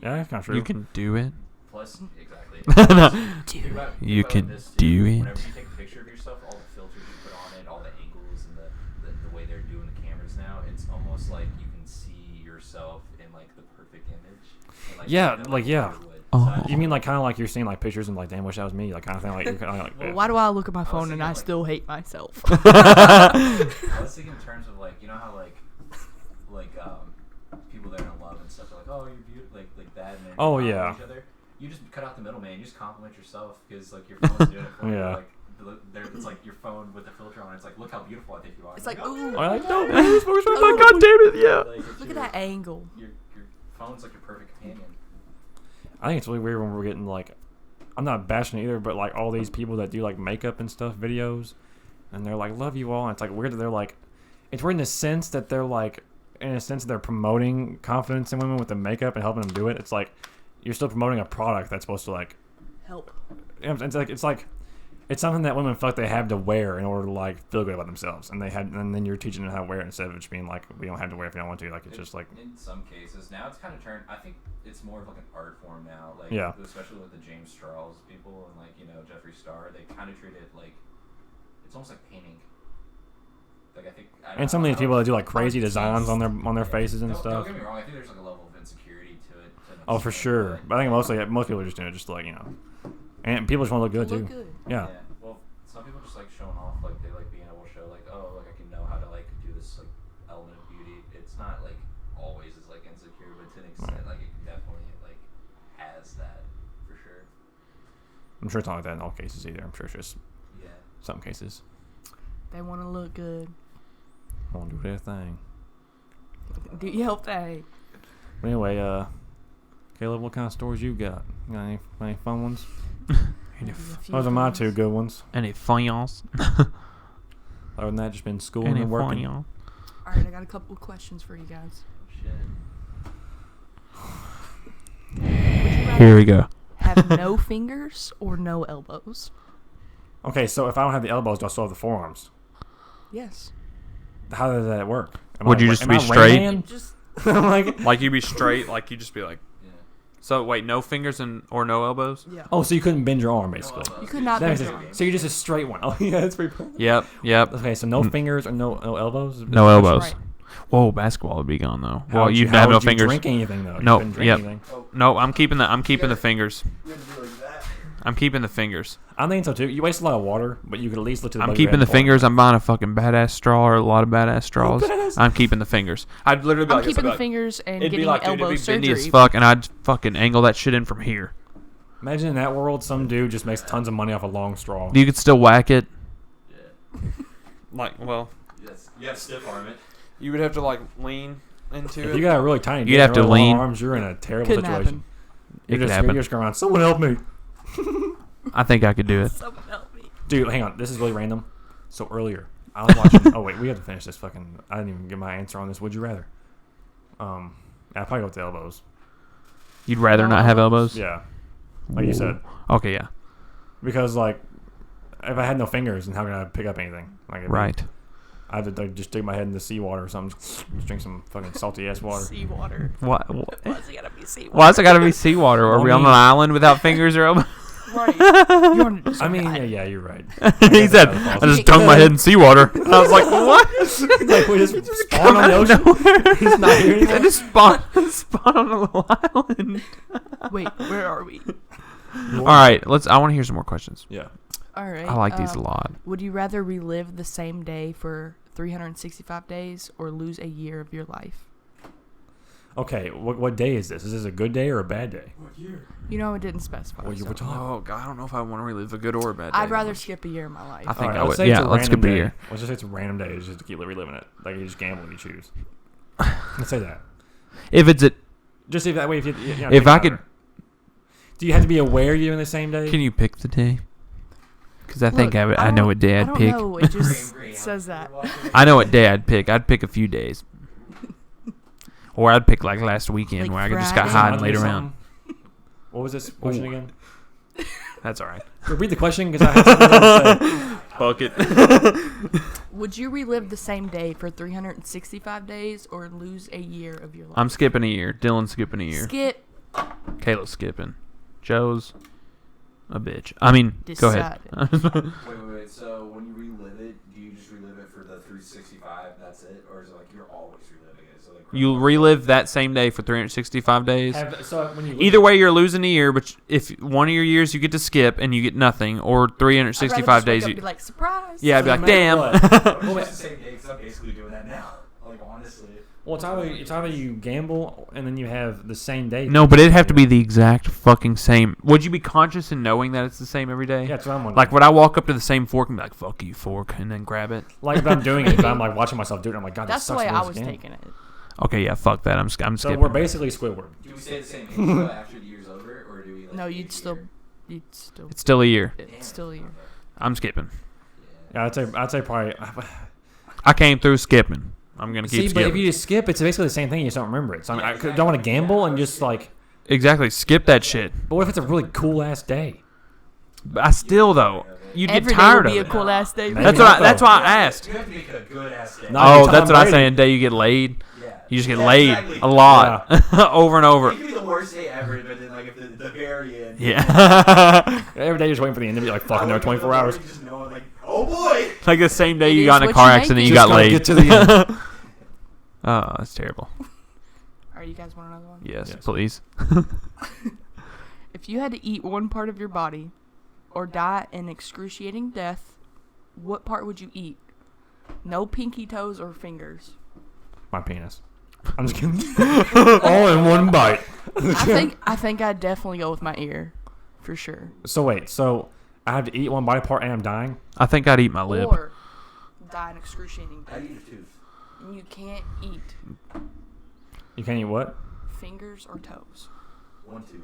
Yeah, that's kind of true. You can do it. Plus, exactly. No. Think about You can this, too. do it. Whenever you take a picture of yourself, all the filters you put on it, all the angles and the way they're doing the cameras now, it's almost like you can see yourself in like the perfect image. And, Yeah, that, like, yeah. Hollywood. Oh. So I You mean like kind of like you're seeing like pictures and like, damn, wish that was me, like kind of thing. Like, you're kind of like, Well, why do I look at my was phone and thinking, I like- still hate myself? I was thinking in terms of like you know how like people that are in love and stuff are like oh you're beautiful like that and then Oh, compliment yeah. each other. You just cut out the middleman. You just compliment yourself because like your phone's doing it for you. Yeah. Like it's like your phone with the filter on. It's like look how beautiful I think you are. It's like, oh, ooh, I'm like, no, please, focus on Oh my my god damn it! Yeah. like, it's look at your- that angle. Your phone's like your perfect companion. I think it's really weird when we're getting like, I'm not bashing it either, but like all these people that do like makeup and stuff videos, and they're like, love you all. And it's like weird that they're like, it's weird in the sense that they're like, in a sense they're promoting confidence in women with the makeup and helping them do it. It's like, you're still promoting a product that's supposed to like, Help. it's like, it's something that women feel like they have to wear in order to like feel good about themselves, and then you're teaching them how to wear it instead of just being like, we don't have to wear it if you don't want to. Like it's just like, In some cases, now it's kind of turned. I think it's more of like an art form now. Like Yeah. especially with the James Charles people and like Jeffree Star, they kind of treat it like it's almost like painting. Like I think. and some of these people that do like crazy designs on their faces and Don't stuff. get me wrong. I think there's like a level of insecurity to it. To an Oh, for extent, sure. But I think most people are just doing it just to like, and people just want to look good Look too. good. Yeah. Well, some people just like showing off. Like they like being able to show like, oh, like I can know how to like do this like element of beauty. It's not like always is like insecure, but to an extent, like it definitely like has that for sure. I'm sure it's not like that in all cases either. I'm sure it's just Yeah. some cases. They want to look good. Want to do their thing. Do your thing. But anyway, Caleb, what kind of stories you got? You got any fun ones? Any, A few Those are my things. two good ones. any fun-yals? Other than that, just been schooling Any and working. fun-y'all? All right, I got a couple of questions for you guys. Shit. Here we go. Have no fingers or no elbows? Okay, so if I don't have the elbows, do I still have the forearms? Yes. How does that work? Am Would I- you just am be I straight? Rain Man? Just I'm like, Like you be straight, like you just be like. Yeah. So wait, no fingers or no elbows? yeah. oh, so you couldn't bend your arm basically. You could not That bend makes your sense. arm. So you're just a straight one. Oh yeah, that's pretty. Yep. Okay, so no fingers or no elbows. No elbows. Right. Whoa, basketball would be gone though. How Well, would you'd how have no would you fingers. Drink anything though? No, You couldn't drink yep. anything. Oh, No, I'm keeping the fingers. You have to do like that. I'm keeping the fingers. I'm thinking so too. You waste a lot of water, but you could at least look to the I'm back of your keeping the head and fingers. I'm buying a fucking badass straw or a lot of badass straws. I'm keeping the fingers. I'd literally be I'm like, this, keeping I'd the be fingers and it'd be getting like, dude, elbow it'd be bendy surgery. as fuck, and I'd fucking angle that shit in from here. Imagine in that world, some dude just makes tons of money off a long straw. You could still whack it. Yeah. Like, well, Yes. You have to stiff arm it. you would have to like lean into If you got a really tiny, You'd dick have and to really long lean. arms, you're in a terrible Couldn't situation. happen. It could You're happen. just going around. Someone help me, I think I could do it. Someone help me. dude. Hang on, this is really random. So earlier, I was watching. Oh wait, we have to finish this. Fucking, I didn't even get my answer on this. Would you rather? I'd probably go with the elbows. You'd rather not have elbows? Yeah, like you said, Okay, yeah. because like, if I had no fingers, then how could I pick up anything? Like, Right. I had to like, just dig my head in the seawater or something. Just drink some fucking salty ass water. Seawater. What? Why's it gotta be seawater? Why's it got to be seawater? Are we on an island without fingers or elbows? Right. You're on a I desert mean, island. yeah, you're right. He said, I just dunked my head in seawater. And I was like, what? Like, we just spawn on the ocean. He's not here I anymore. just spawn on a little island. Wait, where are we? All right, I want to hear some more questions. Yeah. All right. I like these a lot. Would you rather relive the same day for 365 days or lose a year of your life? Okay, what day is this? Is this a good day or a bad day? You know, it didn't specify. What you so were talking? Oh, God, I don't know if I want to relive a good or a bad day. I'd rather skip a year of my life. I think Alright, I let's would. say it's Yeah, a let's skip random a day. year. Let's just say it's a random day. It's just to keep reliving it. Like you just gamble and you choose. Let's say that. If it's a, Just see if that way. If you know, if think I about could, it. Do you have to be aware you're in the same day? can you pick the day? Because I think Look, I know what day I I'd don't pick. know. It just says that. I know what day I'd pick. I'd pick a few days. Or I'd pick like last weekend Like where I could just got Friday? high and laid around. What was this question again? That's all right. Repeat the question because I had something to say. Fuck it. Would you relive the same day for 365 days or lose a year of your life? I'm skipping a year. Dylan's skipping a year. Skip. Kayla's skipping. Joe's a bitch. I mean, go ahead. Wait. So when you relive it, do you just relive it for the 365? That's it, or is it like you're always reliving it? So like You relive that same day for 365 days. So when you Either way, you're losing a year, but if one of your years you get to skip and you get nothing, or 365 days, I'd you be like, surprise. yeah, I'd be So like, no matter damn. what. Well, it's the same day because I'm basically doing that now. Like honestly. Well, it's either you gamble and then you have the same day. No, but it'd have to be the exact fucking same. Would you be conscious in knowing that it's the same every day? Yeah, that's what I'm wondering. Like, would I walk up to the same fork and be like, "Fuck you, fork," and then grab it? Like if I'm doing it, but I'm like watching myself do it. I'm like, God, That's this the sucks. way to I lose was again. taking it. Okay, yeah, fuck that. I'm So skipping. we're basically Squidward. Do we stay the same age though after the year's over, or do we? Like, No, take you'd a still. year? It's still a year. It's still a year. I'm skipping. Yeah, I'd say probably. I came through skipping. I'm gonna keep See, but if skipping. you just skip, it's basically the same thing. You just don't remember it. So I don't want to gamble and just like. Exactly, skip that shit. But what if it's a really cool ass day? But I still though, you'd get Every day tired will of be it. a cool ass day. Maybe That's not, that's though. why I asked. You have to make it a good ass day. No. Oh, Tom that's what I Brady. saying. Day you get laid. Yeah. You just get Yeah, laid exactly. a lot, over and over. It could be the worst day ever, but then like if the very end. Yeah. Every day you're just waiting for the end to be like fucking another 24 hours. Just knowing, like, oh boy. Like the same day It you is got in a what car you make accident, it. you Just got gotta laid. get to the end. Oh, that's terrible. Alright, you guys want another one? Yes, Yes. please. If you had to eat one part of your body or die an excruciating death, what part would you eat? No pinky toes or fingers. My penis. I'm just kidding. All in one bite. I think I'd definitely go with my ear. For sure. So wait, so I have to eat one body part and I'm dying? I think I'd eat my lip. Or die an excruciating I death. need a tooth. And you can't eat You can't eat what? fingers or toes. One tooth.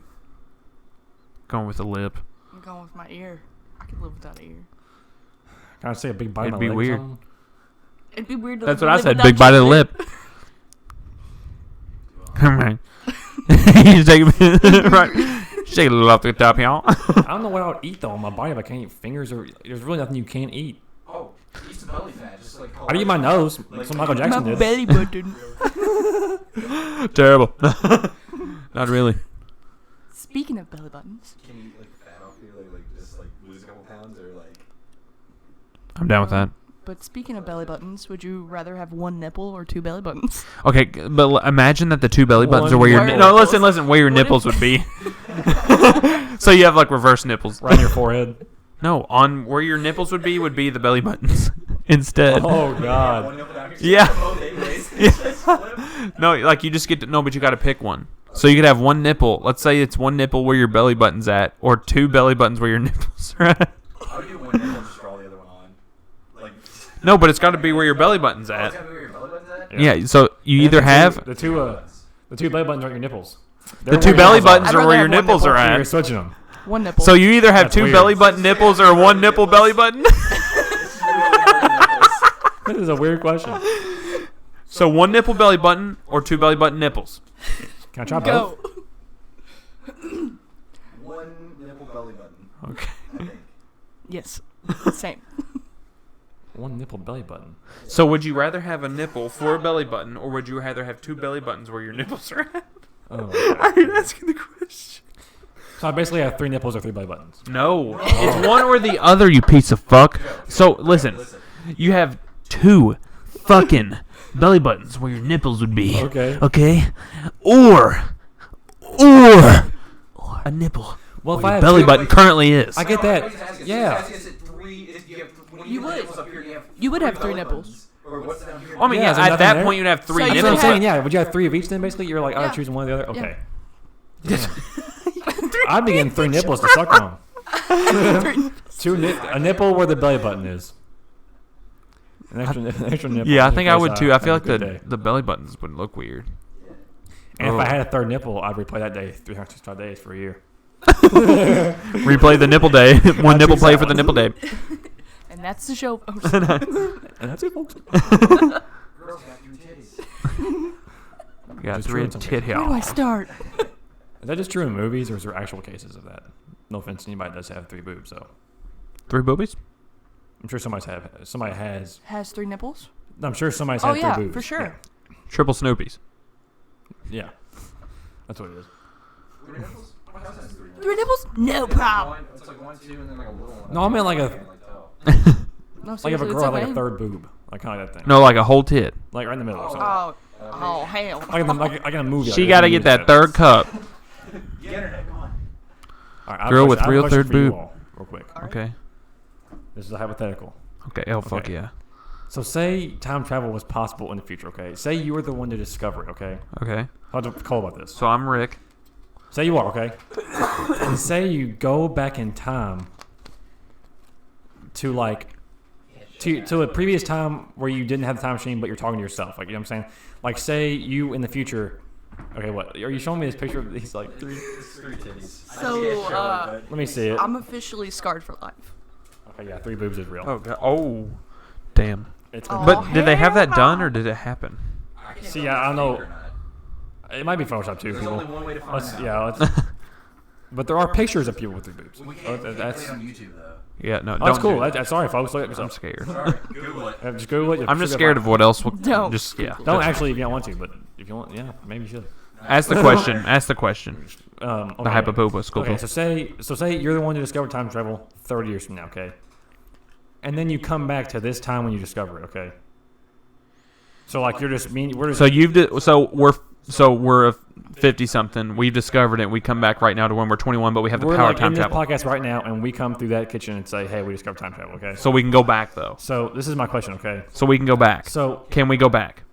Going with the lip. I'm going with my ear. I could live without an ear. Can I say a big bite It'd of my be leg or weird. something? It'd be weird to That's what I live said. without Big bite of the your lip. Come on. You take a right. Shake a little off the top, y'all. I don't know what I would eat though on my body if I can't eat fingers or there's really nothing you can't eat. Oh, eat some belly fat. Just like. I'd eat my nose. Like- Some Michael My Jackson did. belly button. Terrible. Not really. Speaking of belly buttons, Can you eat like fat off you, like just like lose a couple pounds, or like? I'm down with that. But speaking of belly buttons, would you rather have one nipple or two belly buttons? Okay, but imagine that the two belly buttons One are where your nipple. no. Listen, where your What if- nipples would be. So you have like reverse nipples. Right on your forehead. No, on where your nipples would be the belly buttons instead. Oh God. One nipple down here, Yeah. both anyways. Yeah. No, like you just get to no, but you got to pick one. So you could have one nipple. Let's say it's one nipple where your belly button's at, or two belly buttons where your nipples are at. How do you do one nipple and just draw the other one on? Like, No, but it's got to be where your belly button's oh, it's at. gotta be where your belly button's at? Yeah. So you And either have the two belly buttons are your nipples. the two belly buttons I'd are rather where your have one nipples nipple. are You're at. switching them. One nipple. So you either have That's two weird. belly button nipples or one nipple belly button. This is a weird question. So one nipple belly button or two belly button nipples. Can I try Go. both? One nipple belly button. Okay. I think. Yes. Same. One nipple belly button. So would you rather have a nipple for a belly button, or would you rather have two belly buttons where your nipples are at? Oh. I ain't asking the question. So I basically have 3 nipples or 3 belly buttons. No, it's one or the other, you piece of fuck. So listen, you have two fucking belly buttons where your nipples would be. Okay. Okay, or a nipple. Well, if where I your have belly two- button currently is. I get that. Yeah. You would. You would have 3 nipples. Or what's down here? I mean, Yeah, is yeah, there at that nothing there? point you'd have 3 So you That's nipples. what I'm could saying. Yeah. Would you have 3 of each then? Basically, you're like, Yeah. choosing one or the other. Yeah. Okay. I'd be getting 3 nipples to suck on. A nipple where the belly button is. An extra nipple. Yeah, I in think I case would too. I feel have like a good day. the belly buttons would look weird. And if Oh. I had a third nipple, I'd replay that day 365 days for a year. Replay the nipple day. One nipple play for the nipple day. And that's the show. And that's it, folks. Girls got 3 titties. Got Just 3 ruined something. tit Where do I y'all. start? Is that just true in movies, or is there actual cases of that? No offense, anybody does have 3 boobs, so 3 boobies? I'm sure somebody has. Has 3 nipples? I'm sure somebody's Oh, had 3 yeah, boobs. for sure. Triple Snoopies. Yeah. That's what it is. 3 nipples? My house has 3 nipples. 3 nipples? No problem. It's like 1, 2, and then like a little one. No, I meant like a- I can't, tell. No, Like if seriously, a it's girl had like a okay. third boob, like kind of that thing. No, like a whole tit. Like right in the middle or something. Oh, hell. Like in a movie. She like got to a get movie that set. third cup. The internet, come on. All right, Girl with I have a real question third for you boob. all, real quick. All right. Okay. This is a hypothetical. Okay. Oh, fuck Okay. yeah. So say time travel was possible in the future, okay? Say you were the one to discover it, okay? Okay. I'll have to call about this. So I'm Rick. Say you are, okay? And say you go back in time to like to a previous time where you didn't have the time machine, but you're talking to yourself. Like, you know what I'm saying? Like, say you in the future. Okay, what are you showing me this picture of these like 3? It's 3 titties. So, Let me see it. I'm officially scarred for life. Okay, yeah, 3 boobs is real. Oh, God. Oh. Damn. It's Oh. But did they have that done or did it happen? See, I don't know. Or not. It might be Photoshop too. There's People. only one way to find Let's, out. yeah, let's, but there are pictures of people with 3 boobs. We can't That's play on YouTube though. Yeah, no, oh, that's don't cool. do that. That's sorry, folks. Look at I'm yourself. scared. Sorry, Google it. Just Google it. I'm just scared of what else will. Don't. Just, yeah. Don't actually if you don't want to, but if you want, yeah, maybe you should. Ask the question. Ask the question. Okay. The hypopopa school. Okay, so say you're the one to discover time travel 30 years from now, okay? And then you come back to this time when you discover it, okay? So like we're just So we're a 50 something. We've discovered it. We come back right now to when we're 21, but we have the we're power like of time in this travel. podcast right now, and we come through that kitchen and say, "Hey, we discovered time travel." Okay. So we can go back though. So this is my question, okay? So we can go back. So Can we go back?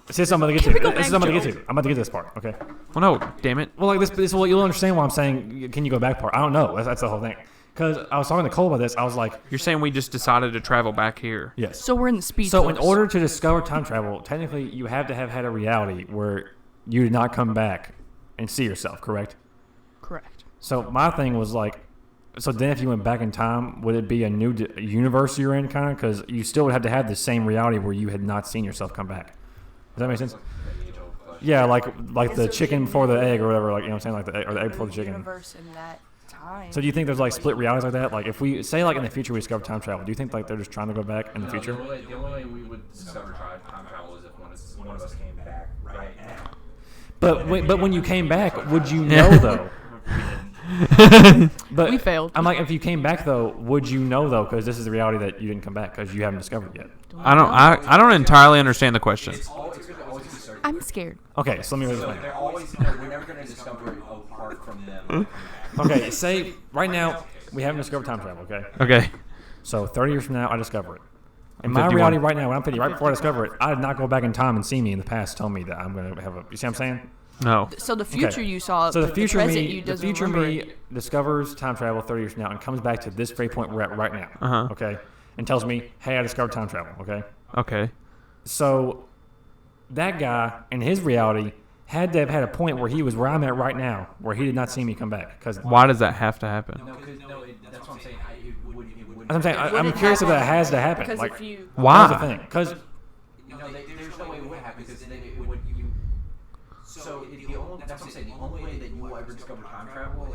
this is something I'm about to get to. This is what I'm about to get to. I'm about to get to this part, okay? Well, no, damn it. Well, like this is what you'll understand why I'm saying. Can you go back part? I don't know. That's the whole thing. Because I was talking to Cole about this. I was like, You're saying we just decided to travel back here. yes. So we're in the speed So in force. order to discover time travel, technically you have to have had a reality where you did not come back and see yourself, correct? Correct. So my thing was like, so then if you went back in time, would it be a new universe you're in, kind of? Because you still would have to have the same reality where you had not seen yourself come back. Does that make sense? Yeah, like the chicken before the egg or whatever. Like, you know what I'm saying? Like the egg, or the egg before the chicken. Universe in that time. So do you think there's like split realities like that? Like if we say like in the future we discover time travel, do you think like they're just trying to go back in the future? The only way we would discover time travel is if one of us came back right now. But when you came back, would you know though? But We failed. I'm like, if you came back though, would you know though? Because this is the reality that you didn't come back because you haven't discovered it yet. I don't entirely understand the question. It's going to always be certain. I'm scared. Okay, so let me So explain. they're always, we're never going to discover it apart from them. Okay, say right now we haven't discovered time travel. Okay, Okay. so 30 years from now I discover it. In I'm my 51. reality right now, when I'm 50, right before I discover it, I did not go back in time and see me in the past tell me that I'm going to have a. You see what I'm saying? No. So the future you saw, So the future present me, you the doesn't future remember me it. discovers time travel 30 years from now and comes back to this very point we're at right now. Uh-huh. Okay, and tells me, "Hey, I discovered time travel." Okay, Okay. so that guy in his reality had to have had a point where he was where I'm at right now, where he did not see me come back. Because Why does that have to happen? That's what I'm saying. I'm saying I'm curious if that has to happen. Because Like, if you, Why? that's the thing. Because There's no way it would happen because then it would you. So that's what I'm saying. The only way that you will ever discover time travel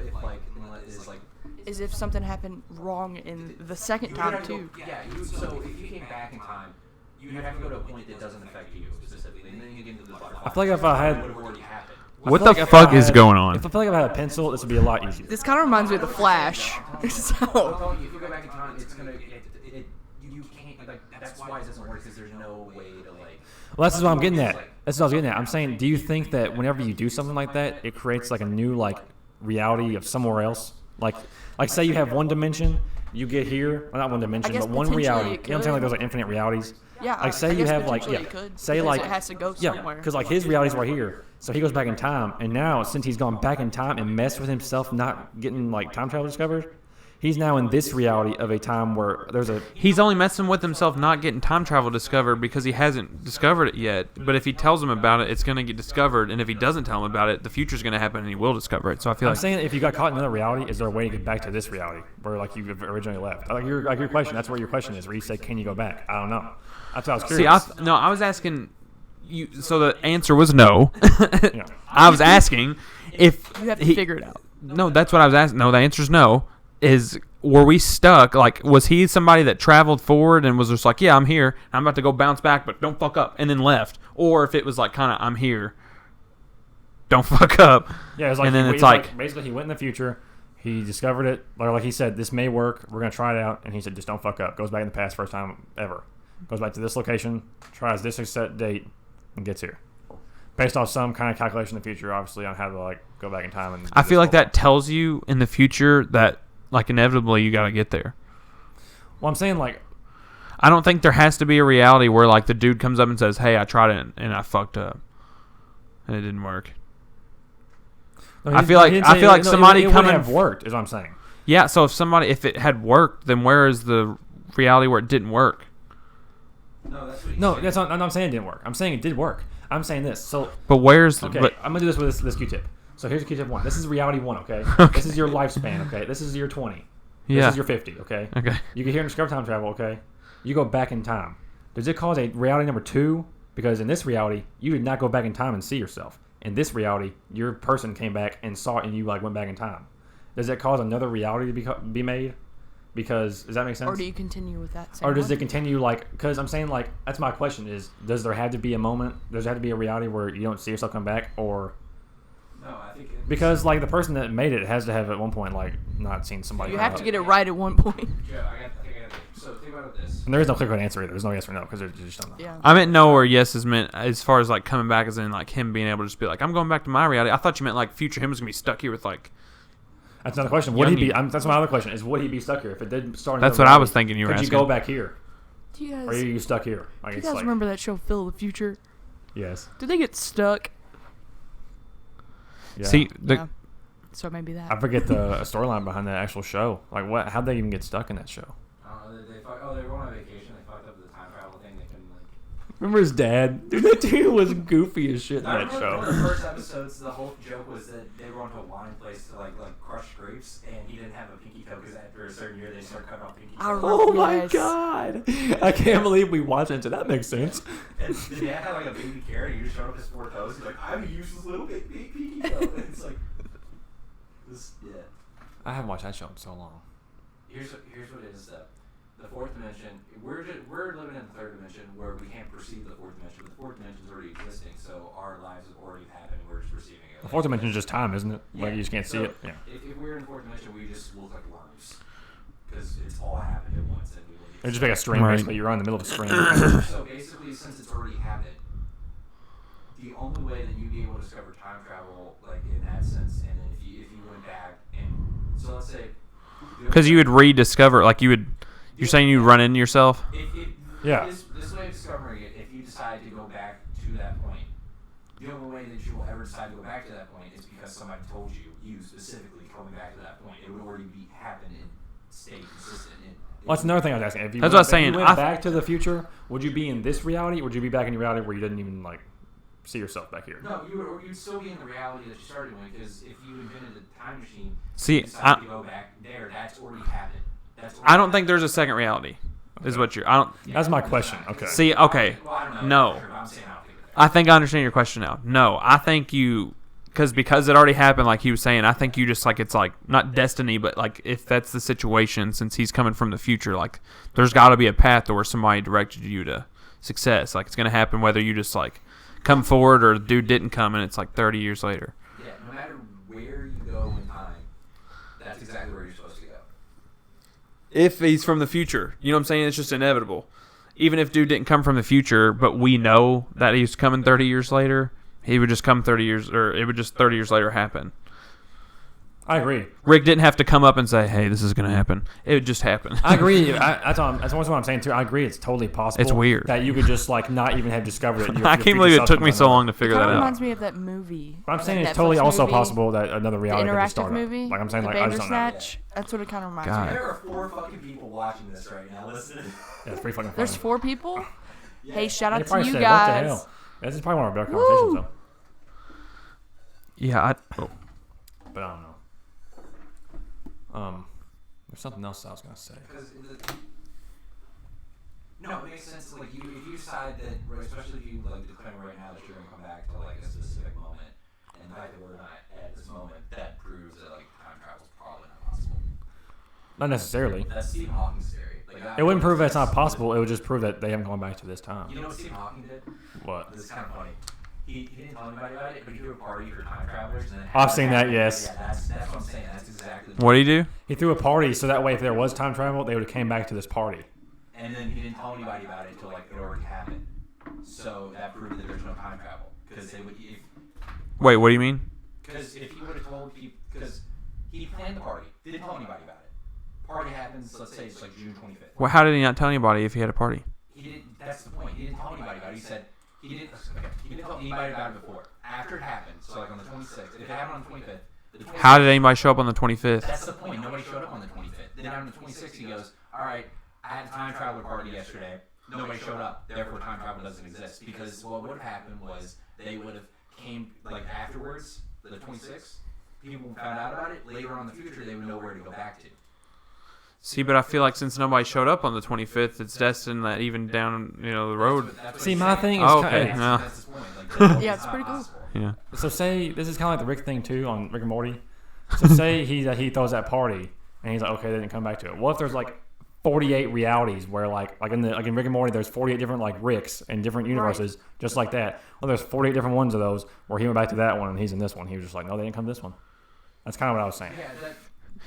is like is if something happened wrong in the second time too. Yeah. So if you came back in time, you would have to go to a point that doesn't affect you specifically, and then you get into this. I feel like if I had, would have already happened. What I the feel like if fuck I is had- going on? If I feel like if I had a pencil, this would be a lot easier. This kind of reminds me of the Flash. So Well, if you go back in time, it's gonna you can't like that's why it doesn't work because there's no way to like. Well, that's what I'm getting at. That's what I was getting at. I'm saying, do you think that whenever you do something like that, it creates like a new like reality of somewhere else? Like say you have one dimension, you get here, well, not one dimension, guess but one potentially reality. it You know what I'm saying? Like could. there's like infinite realities. yeah, Like say I you guess have like potentially yeah, it could, say because like it has to go yeah, somewhere. because like his reality's right here, so he goes back in time, and now since he's gone back in time and messed with himself, not getting like time travel discovered, he's now in this reality of a time where there's a He's only messing with himself not getting time travel discovered because he hasn't discovered it yet. But if he tells him about it, it's going to get discovered. And if he doesn't tell him about it, the future's going to happen and he will discover it. So I feel I'm like saying if you got caught in another reality, is there a way to get back to this reality where like you originally left? Like your question, that's where your question is. Where you say, can you go back? I don't know. That's what I was See, curious. I was asking you. So the answer was no. Yeah. I was asking if You have to figure it out. No, that's what I was asking. No, the answer is no. Were we stuck? Like, was he somebody that traveled forward and was just like, yeah, I'm here. I'm about to go bounce back, but don't fuck up, and then left? Or if it was like kind of, I'm here. Don't fuck up. Yeah, it's like and then he, it's like basically he went in the future, he discovered it, or like he said, this may work. We're gonna try it out, and he said, just don't fuck up. Goes back in the past, first time ever. Goes back to this location, tries this set date, and gets here. Based off some kind of calculation in the future, obviously, on how to like go back in time. And I feel like that tells you in the future that like inevitably you got to get there. Well, I'm saying like I don't think there has to be a reality where like the dude comes up and says, "Hey, I tried it and I fucked up, and it didn't work." no, I feel like somebody it coming have worked is what I'm saying. Yeah, so if it had worked, then where is the reality where it didn't work? No, that's not. I'm not saying it didn't work. I'm saying it did work. I'm saying this. So But where's okay, but I'm gonna do this with this Q-tip. So here's Q-tip 1. This is reality 1. Okay. This is your lifespan. Okay. This is your 20. yeah. This is your 50. Okay. Okay. You get here and discover time travel. Okay. You go back in time. Does it cause a reality number 2? Because in this reality, you did not go back in time and see yourself. In this reality, your person came back and saw it, and you like went back in time. Does that cause another reality to be made? Because does that make sense? Or do you continue with that same Or does one? it continue like? Because I'm saying like that's my question is: does there have to be a moment? Does there have to be a reality where you don't see yourself come back, or No, I think because like the person that made it has to have at one point like not seen somebody. You come have up. to get it right at one point. Joe, so think about this. And there is no clear-cut answer either. There's no yes or no because they just don't know. Yeah. I meant no or yes is meant as far as like coming back as in like him being able to just be like, I'm going back to my reality. I thought you meant like future him was gonna be stuck here with like. That's another question. Would he be? Young- That's my other question. Is would he be stuck here if it did start? That's another what I reality, was thinking you were could asking. you go back here, Do you or are guys, you stuck here? Like do you it's guys like remember that show Phil the Future? yes. Did they get stuck? Yeah. See, Yeah. So maybe that. I forget the storyline behind that actual show. Like what? How'd they even get stuck in that show? They were on a vacation. They fucked up the time travel thing. They couldn't like. Remember his dad? Dude, that dude was goofy as shit in I that remember one of show. the first episodes. The whole joke was that they were on to a wine place to like crush grapes, and he didn't have a pinky toe because after a certain year they start cutting off pinky I toe. remember- Oh my Yes. god! I can't believe we watched it. So that makes sense. And the dad had like a baby carrot. And he just showed up his 4 toes. He's like, "I'm a useless little big pinky toe." And it's like, this, yeah. I haven't watched that show in so long. Here's what it is though. the fourth dimension, we're living in the third dimension where we can't perceive the fourth dimension, but the fourth dimension is already existing, so our lives have already happened. We're just receiving it. The fourth dimension is just time, isn't it? Like you just can't see So it. Yeah. If we're in the fourth dimension, we just look like worms because it's all happened at once, and we will. It's just like a stream, Right. basically. You're in the middle of a stream. So basically, since it's already happened, the only way that you'd be able to discover time travel, like in that sense, and then if you went back and so let's say. Because you would rediscover, like you would. You're saying you'd run into yourself. Yeah. This way of discovering it, if you decide to go back to that point, the only way that you will ever decide to go back to that point is because somebody told you specifically coming back to that point. It would already be happen and stay consistent. Well, that's another thing I was asking. If you That's went, what I was if saying. you went back to the future, would you be in this reality, or would you be back in your reality where you didn't even like see yourself back here? No, you'd still be in the reality that you started with, because if you invented the time machine, See, you decided to go back there, that's already happened. I don't think there's a second reality. Is what you're. I don't. That's my question. Okay. See, okay. Well, I don't No. know. But I'm saying I don't think of that. I think I understand your question now. No, I think you, because it already happened, like he was saying. I think you just like it's like not destiny, but like if that's the situation, since he's coming from the future, like there's got to be a path to where somebody directed you to success. Like it's gonna happen whether you just like come forward or the dude didn't come, and it's like 30 years later. Yeah, no matter where you go in time, that's exactly where you're supposed to go. If he's from the future, you know what I'm saying? It's just inevitable. Even if dude didn't come from the future, but we know that he's coming 30 years later, he would just come 30 years, or it would just 30 years later happen. I agree. Rick didn't have to come up and say, "Hey, this is going to happen." It would just happen. I agree. That's what I'm saying too. I agree. It's totally possible. It's weird that you could just like not even have discovered it. I can't believe it took me so long to figure It that kind of out. reminds me of that movie. But I'm saying that it's totally Netflix also movie, possible that another the reality could just interactive start movie. up. Like I'm saying, the like I just don't know. Bandersnatch. That's what it kind of reminds God. me of. There are 4 fucking people watching this right now. Listen. Yeah, it's pretty fucking funny. There's 4 people? Yeah. Hey, shout They out to probably you said, guys. What the hell? This is probably one of our better conversations Woo! though. Yeah, But I don't know. There's something else I was gonna say. No, it makes sense. Like if you decide that, especially if you like declare right now that you're gonna come back to like a specific moment, and the fact that we're not at this moment, that proves that like time travel is probably not possible. Not necessarily. That's Stephen Hawking's theory. Like, It wouldn't prove that it's not possible. It would just prove that they haven't gone back to this time. You know what Stephen Hawking did? What? This is kind of funny. He didn't tell anybody about it, but he threw a party for time travelers. And then I've seen that, yes. Yeah, that's what I'm saying. That's exactly. what do you do? He threw a party so that way if there was time travel, they would have came back to this party. And then he didn't tell anybody about it until like it already happened. So that proved that there's no time travel because they would. Wait, what do you mean? Because if he would have told people, because he planned the party, didn't tell anybody about it. Party happens. Let's say it's like June 25th. Well, how did he not tell anybody if he had a party? He didn't. That's the point. He didn't tell anybody about it. He said he didn't. Okay, he didn't tell anybody about it before. After it happened, so like on the 26th. If it happened on the 25th. How did anybody show up on the 25th? That's the point. Nobody showed up on the 25th. Then on the 26th, he goes, "All right, I had a time traveler party yesterday. Nobody showed up. Therefore, time travel doesn't exist." Because what would have happened was they would have came like afterwards, the 26th. People found out about it. Later on in the future, they would know where to go back to. See, but I feel like since nobody showed up on the 25th, it's destined that even down the road. That's what See, he's my saying. thing is Oh, kinda- okay. No. That's his point. Like, Yeah, it's pretty cool. possible. Yeah. So say this is kind of like the Rick thing too on Rick and Morty. So say he throws that party and he's like, okay, they didn't come back to it. What if there's like 48 realities where like in Rick and Morty there's 48 different like Ricks in different universes just like that. Well, there's 48 different ones of those where he went back to that one and he's in this one. He was just like, no, they didn't come to this one. That's kind of what I was saying. Yeah,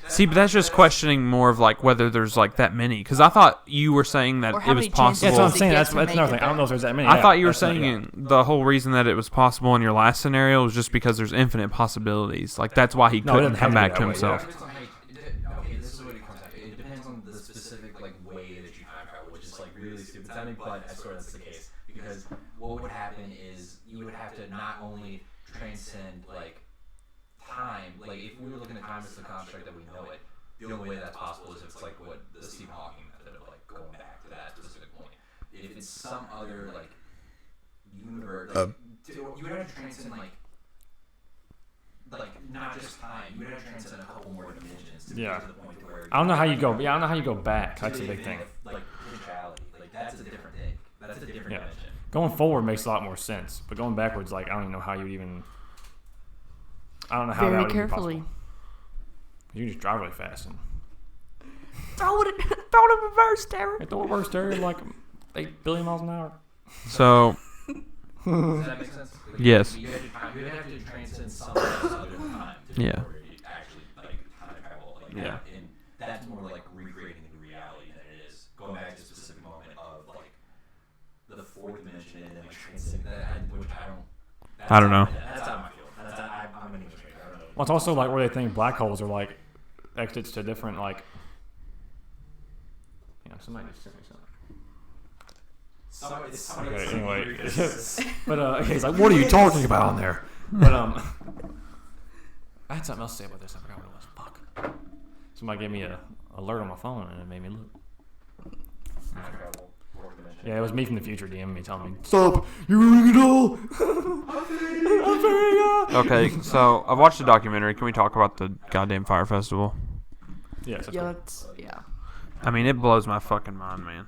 See, but that's just questioning more of like whether there's like that many. Because I thought you were saying that Or how it was many chances Yeah, possible. that's what I'm Does it saying. get That's to another make thing. it I don't know if there's that many. I Yeah, thought you were that's not- saying the whole reason that it was possible in your last scenario was just because there's infinite possibilities. Like that's why he No, it couldn't doesn't have come to be back that to way, himself. It depends on how you, okay, this is what it comes down to. It depends on the specific like way that you time travel, which is like really stupid sounding, but I swear that's the case. Because what would happen is you would have to not only transcend like time, like if we were looking at time as the construct that we know it, the only way that's possible is if it's like what the Stephen Hawking method of like going back to that specific point. If it's some other like universe, like, you would have to transcend like not just time. You would have to transcend a couple more dimensions to Yeah. get to the point where I don't know how you go. Yeah, I don't know how you go back. That's the big thing. Like potentiality, like that's a different thing. That's a different Yeah. dimension. Going forward makes a lot more sense, but going backwards, like I don't even know how you would even. I don't know how that Very would carefully. Be possible. You can just drive really fast and Throw it in reverse, Terry. They throw a reverse Terry like 8 billion miles an hour. So, Does that make sense? Like, yes. You would have to transcend something else other than time to Yeah. where you actually like time travel. Like, Yeah. And that's more like recreating the reality than it is going back to a specific moment of like the fourth dimension and then like transcending that, which I don't. I don't know. That's how I feel. I'm an English major. I don't know. Well, it's also like where they think black holes are like exits to different like. Yeah, somebody just sent me something. Okay, anyway, but okay, he's like, what are you talking about on there? But I had something else to say about this. I forgot what it was. Fuck. Somebody gave me a alert on my phone and it made me look. Yeah, it was me from the future DMing me telling me, stop, you're ruining it all. Okay, so I've watched the documentary. Can we talk about the goddamn fire festival? Yes, Yeah. I mean, it blows my fucking mind, man.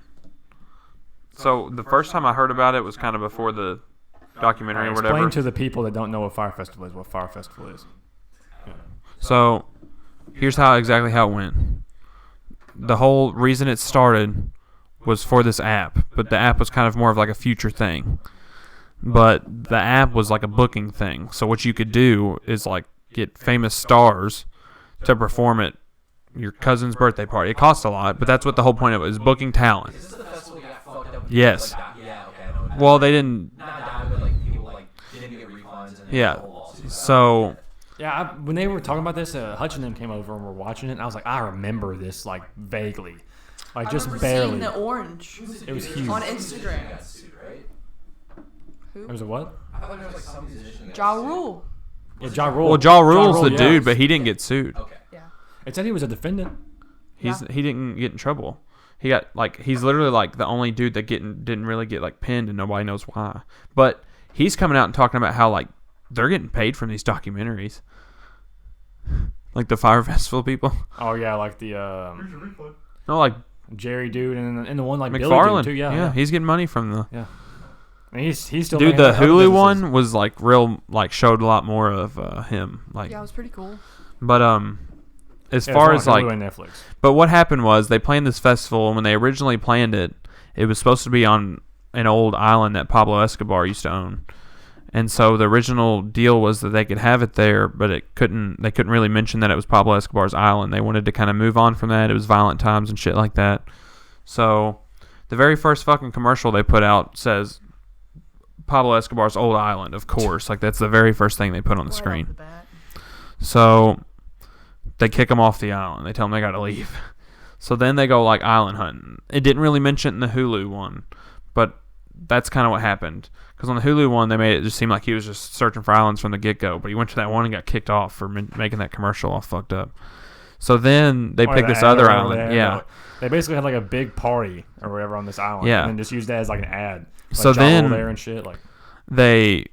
So the first time I heard about it was kind of before the documentary or whatever. Explain to the people that don't know what Fire Festival is what Fire Festival is. So here's exactly how it went. The whole reason it started was for this app, but the app was kind of more of like a future thing. But the app was like a booking thing. So what you could do is like get famous stars to perform at your cousin's birthday party. It costs a lot, but that's what the whole point of it is, booking talent. Is this the festival that got fucked up? Yes. Like, yeah, okay, I know what Well, they didn't. not die, but like people like didn't get refunds and Yeah. the whole lawsuit. So Yeah, when they were talking about this, Hutch and them came over and were watching it, and I was like, I remember this like vaguely, like just I remember barely. seeing the orange It was huge. on He Instagram. got sued, right? It was a what? I thought there was like some musician that Ja got sued. Rule. Yeah, Ja Rule. well, Ja Rule's the yeah. dude, but he didn't get sued. Okay. Yeah. It said he was a defendant. He didn't get in trouble. He got like he's literally like the only dude that didn't really get like pinned, and nobody knows why. But he's coming out and talking about how like they're getting paid from these documentaries, like the Fire Festival people. Oh yeah, like the No, like Jerry dude and the one like Billy McFarlane dude too. Yeah. he's getting money from the And he's still dude. making The other Hulu businesses. one was like real, like showed a lot more of him. Like, Yeah, it was pretty cool. but as Yeah, far it's as on like Hulu and Netflix. But what happened was they planned this festival, and when they originally planned it, it was supposed to be on an old island that Pablo Escobar used to own. And so the original deal was that they could have it there, but they couldn't really mention that it was Pablo Escobar's island. They wanted to kind of move on from that. It was violent times and shit like that. So the very first fucking commercial they put out says Pablo Escobar's old island, of course. Like that's the very first thing they put on the Right screen. off the bat. So they kick them off the island. They tell them they got to leave. So then they go like island hunting. It didn't really mention it in the Hulu one, but that's kind of what happened. Because on the Hulu one, they made it just seem like he was just searching for islands from the get-go. But he went to that one and got kicked off for making that commercial all fucked up. So then they picked this other island. Yeah. They basically had like a big party or whatever on this island. Yeah. And then just used that as like an ad. Like So Ja Rule then- there and shit. Like, They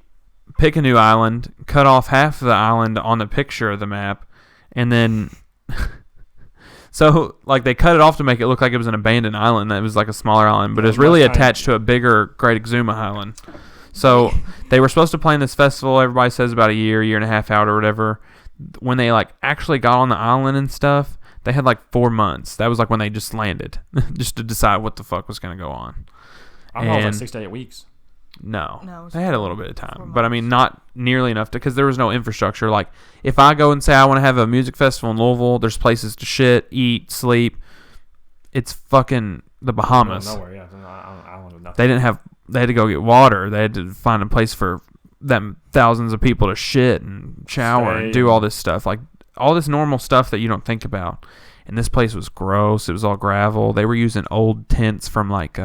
pick a new island, cut off half of the island on the picture of the map, and then... So, like, they cut it off to make it look like it was an abandoned island that was like a smaller island, but it's really attached to a bigger Great Exuma island. So, they were supposed to plan this festival, everybody says about a year and a half out or whatever. When they, like, actually got on the island and stuff, they had, like, 4 months. That was, like, when they just landed, just to decide what the fuck was going to go on. I don't know, it was like And- 6 to 8 weeks. No, No, it was they had a little bit of 4 time, but I mean, months. not nearly enough because there was no infrastructure. Like, if I go and say I want to have a music festival in Louisville, there's places to shit, eat, sleep. It's fucking the Bahamas. Nowhere, yeah. It's an island with nothing. They didn't have. They had to go get water. They had to find a place for them thousands of people to shit and shower and do all this stuff, like all this normal stuff that you don't think about. And this place was gross. It was all gravel. They were using old tents from like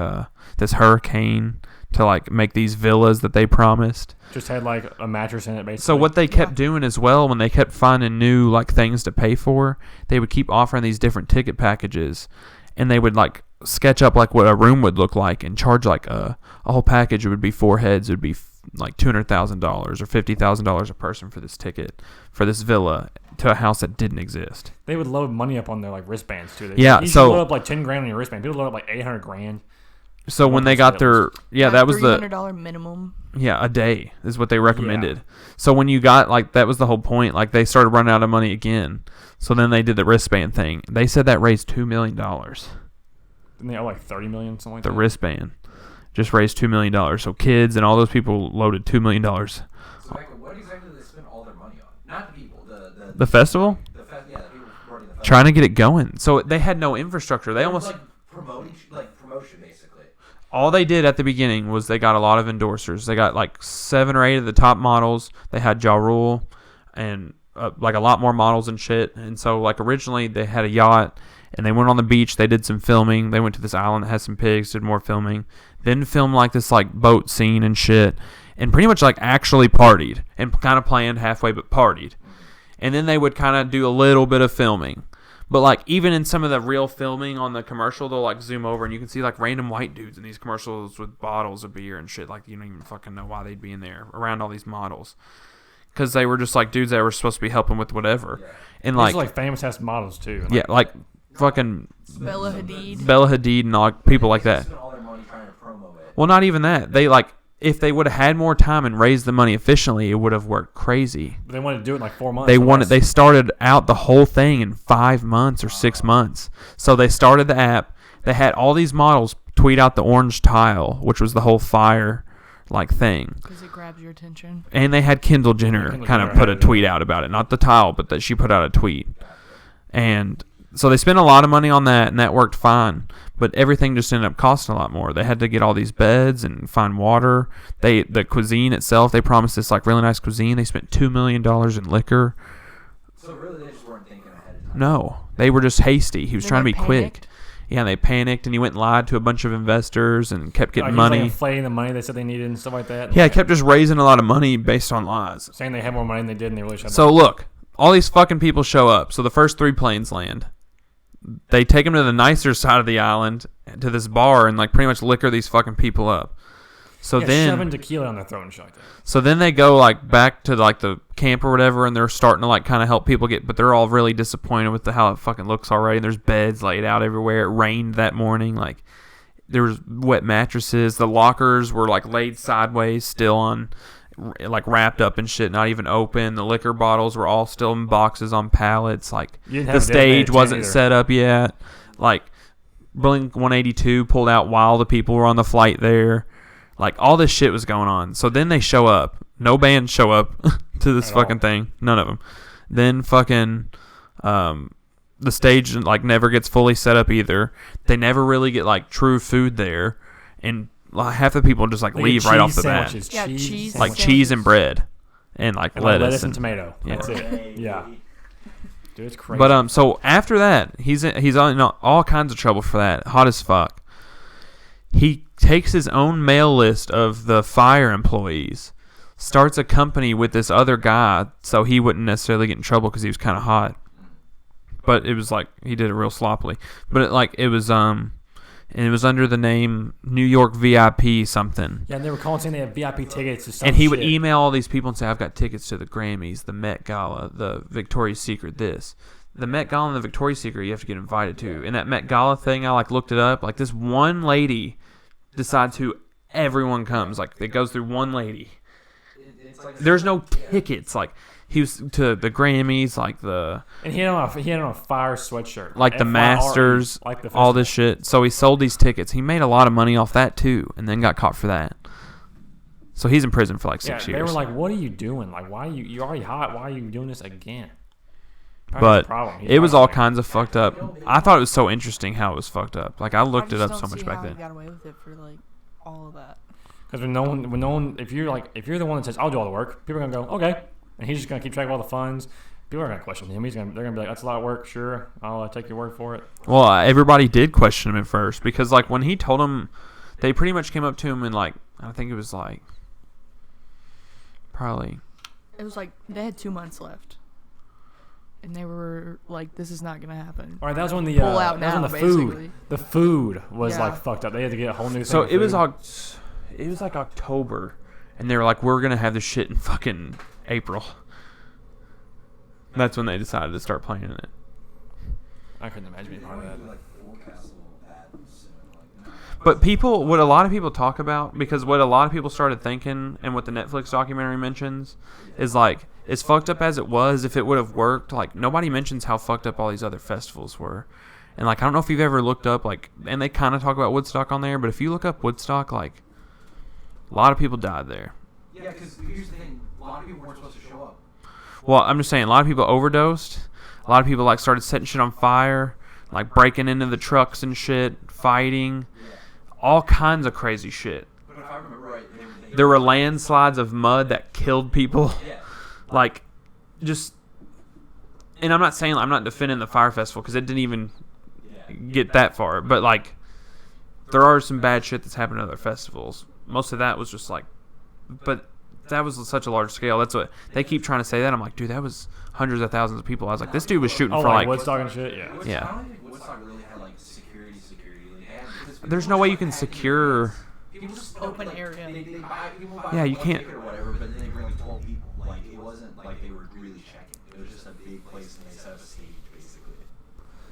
this hurricane to like make these villas that they promised. Just had like a mattress in it, basically. So what they kept doing as well, when they kept finding new like things to pay for, they would keep offering these different ticket packages, and they would like sketch up like what a room would look like and charge like a whole package. It would be 4 heads. It would be like $200,000 or $50,000 a person for this ticket for this villa to a house that didn't exist. They would load money up on their like wristbands too. They Yeah, you so- load up like 10 grand on your wristband. People load up like 800 grand. So when they got their that was the $300 minimum. a day is what they recommended. Yeah. So when you got like that was the whole point. Like they started running out of money again. So then they did the wristband thing. They said that raised $2 million. Didn't they owe like $30 million, something like that? The wristband just raised $2 million. So kids and all those people loaded $2 million. So what exactly did they spend all their money on? Not the people. The festival. The people running the festival. Trying to get it going. So they had no infrastructure. They almost promotion basically. All they did at the beginning was they got a lot of endorsers. They got like 7 or 8 of the top models. They had Ja Rule and like a lot more models and shit. And so like originally they had a yacht and they went on the beach. They did some filming. They went to this island that had some pigs, did more filming. Then filmed like this like boat scene and shit. And pretty much like actually partied and kind of planned halfway but partied. And then they would kind of do a little bit of filming. But, like, even in some of the real filming on the commercial, they'll, like, zoom over and you can see, like, random white dudes in these commercials with bottles of beer and shit. Like, you don't even fucking know why they'd be in there around all these models. Because they were just, like, dudes that were supposed to be helping with whatever. Yeah. And, like... These are, like, famous-ass models, too. Yeah, like, fucking... Bella Hadid. Bella Hadid and, like, people like that. All their money trying to promo it. Well, not even that. They, like... If they would have had more time and raised the money efficiently, it would have worked crazy. But they wanted to do it in like 4 months. They started out the whole thing in 5 months or 6 months. So they started the app. They had all these models tweet out the orange tile, which was the whole fire like thing. Because it grabs your attention. And they had Kendall Jenner kind of put a tweet out about it. Not the tile, but that she put out a tweet. And so they spent a lot of money on that, and that worked fine. But everything just ended up costing a lot more. They had to get all these beds and find water. The cuisine itself, they promised this like really nice cuisine. They spent $2 million in liquor. So really, they just weren't thinking ahead of time. No, they were just hasty. He was trying to be panicked. quick. Yeah, and they panicked, and he went and lied to a bunch of investors and kept getting money. He was like inflating the money they said they needed and stuff like that. Yeah, kept just raising a lot of money based on lies. Saying they had more money than they did, and they really should have. So look, all these fucking people show up. So the first 3 planes land. They take them to the nicer side of the island, to this bar, and like pretty much liquor these fucking people up. So then shoving tequila on their throat and shit like that. So then they go like back to like the camp or whatever, and they're starting to like kind of help people get, but they're all really disappointed with how it fucking looks already. And there's beds laid out everywhere. It rained that morning. Like there was wet mattresses. The lockers were like laid sideways, still on, like wrapped up and shit, not even open. The liquor bottles were all still in boxes on pallets. Like the stage wasn't set up yet. Like Blink 182 pulled out while the people were on the flight there. Like all this shit was going on. So then they show up. No bands show up to this fucking thing. None of them. Then fucking the stage like never gets fully set up either. They never really get like true food there, and half the people just like leave right off the bat. Yeah, cheese like cheese and bread, and like lettuce and tomato. Yeah. That's it. Yeah. Dude, it's crazy. But so after that, he's in all kinds of trouble for that. Hot as fuck. He takes his own mail list of the fire employees, starts a company with this other guy, so he wouldn't necessarily get in trouble because he was kind of hot. But it was like he did it real sloppily. But it was and it was under the name New York VIP something. Yeah, and they were calling saying they had VIP tickets to some And he shit. would email all these people and say, I've got tickets to the Grammys, the Met Gala, the Victoria's Secret this. The Met Gala and the Victoria's Secret you have to get invited to. And that Met Gala thing, I looked it up. Like this one lady decides who everyone comes. Like it goes through one lady. There's no tickets. Like he was to the Grammys, like the and he had on a fire sweatshirt, like the Masters, like the all this shit. So he sold these tickets. He made a lot of money off that too, and then got caught for that. So he's in prison for like 6 years. They were like, "What are you doing? Like, why you're already hot? Why are you doing this again?" But it was all kinds of fucked up. I thought it was so interesting how it was fucked up. Like I looked it up so much back then. He got away with it for like all of that. Because when no one, if you're the one that says I'll do all the work, people are gonna go okay, and he's just gonna keep track of all the funds. People are gonna question him. They're gonna be like, that's a lot of work. Sure, I'll take your word for it. Well, everybody did question him at first because like when he told them, they pretty much came up to him and like I think it was like probably. It was like they had 2 months left. And they were like, "This is not gonna happen." All right, that was when the pull out now, food. The food was like fucked up. They had to get a whole new thing. So it was like October, and they were like, "We're gonna have this shit in fucking April." That's when they decided to start playing it. I couldn't imagine being part of that. But what a lot of people talk about, because what a lot of people started thinking, and what the Netflix documentary mentions, is like, as fucked up as it was, if it would have worked, like, nobody mentions how fucked up all these other festivals were. And, like, I don't know if you've ever looked up, like, and they kind of talk about Woodstock on there, but if you look up Woodstock, like, a lot of people died there. Yeah, because here's the thing. A lot of people weren't supposed to show up. Well, I'm just saying, a lot of people overdosed. A lot of people, like, started setting shit on fire, like, breaking into the trucks and shit, fighting. All kinds of crazy shit. But if I remember right, There were landslides of mud that killed people. Yeah. Like, just... And I'm not saying... I'm not defending the Fire Festival, because it didn't even get that far. But, like, there are some bad shit that's happened at other festivals. Most of that was just, like... But that was such a large scale. That's what... They keep trying to say that. I'm like, dude, that was hundreds of thousands of people. I was like, this dude was shooting for, like... Woodstock and shit? Yeah. Yeah. I don't think Woodstock really had, like, security. Like, There's no way you can secure... People just Open area. They buy, people buy Yeah, you one can't- ticket or whatever, but then they bring like 12 people. Like, it wasn't like they were really checking. It was just a big place and they set up a stage, basically.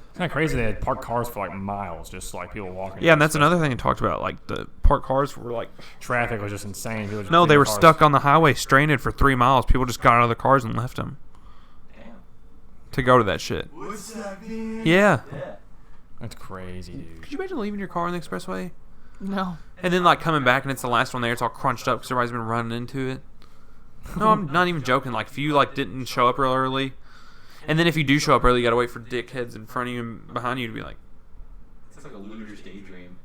It's kind of crazy. They had parked cars for like miles, just like people walking. Yeah, and that's another thing they talked about. Like, the parked cars were, like... Traffic was just insane. People just No, getting they in were cars. stuck on the highway, stranded for 3 miles. People just got out of the cars and left them Damn. to go to that shit. Woodstock, man. Yeah. Yeah. That's crazy, dude. Could you imagine leaving your car on the expressway? No. And then, like, coming back and it's the last one there. It's all crunched up because everybody's been running into it. No, I'm not even joking. Like, if you, like, didn't show up real early, and then if you do show up early, you got to wait for dickheads in front of you and behind you to be like... It's like a loser's daydream.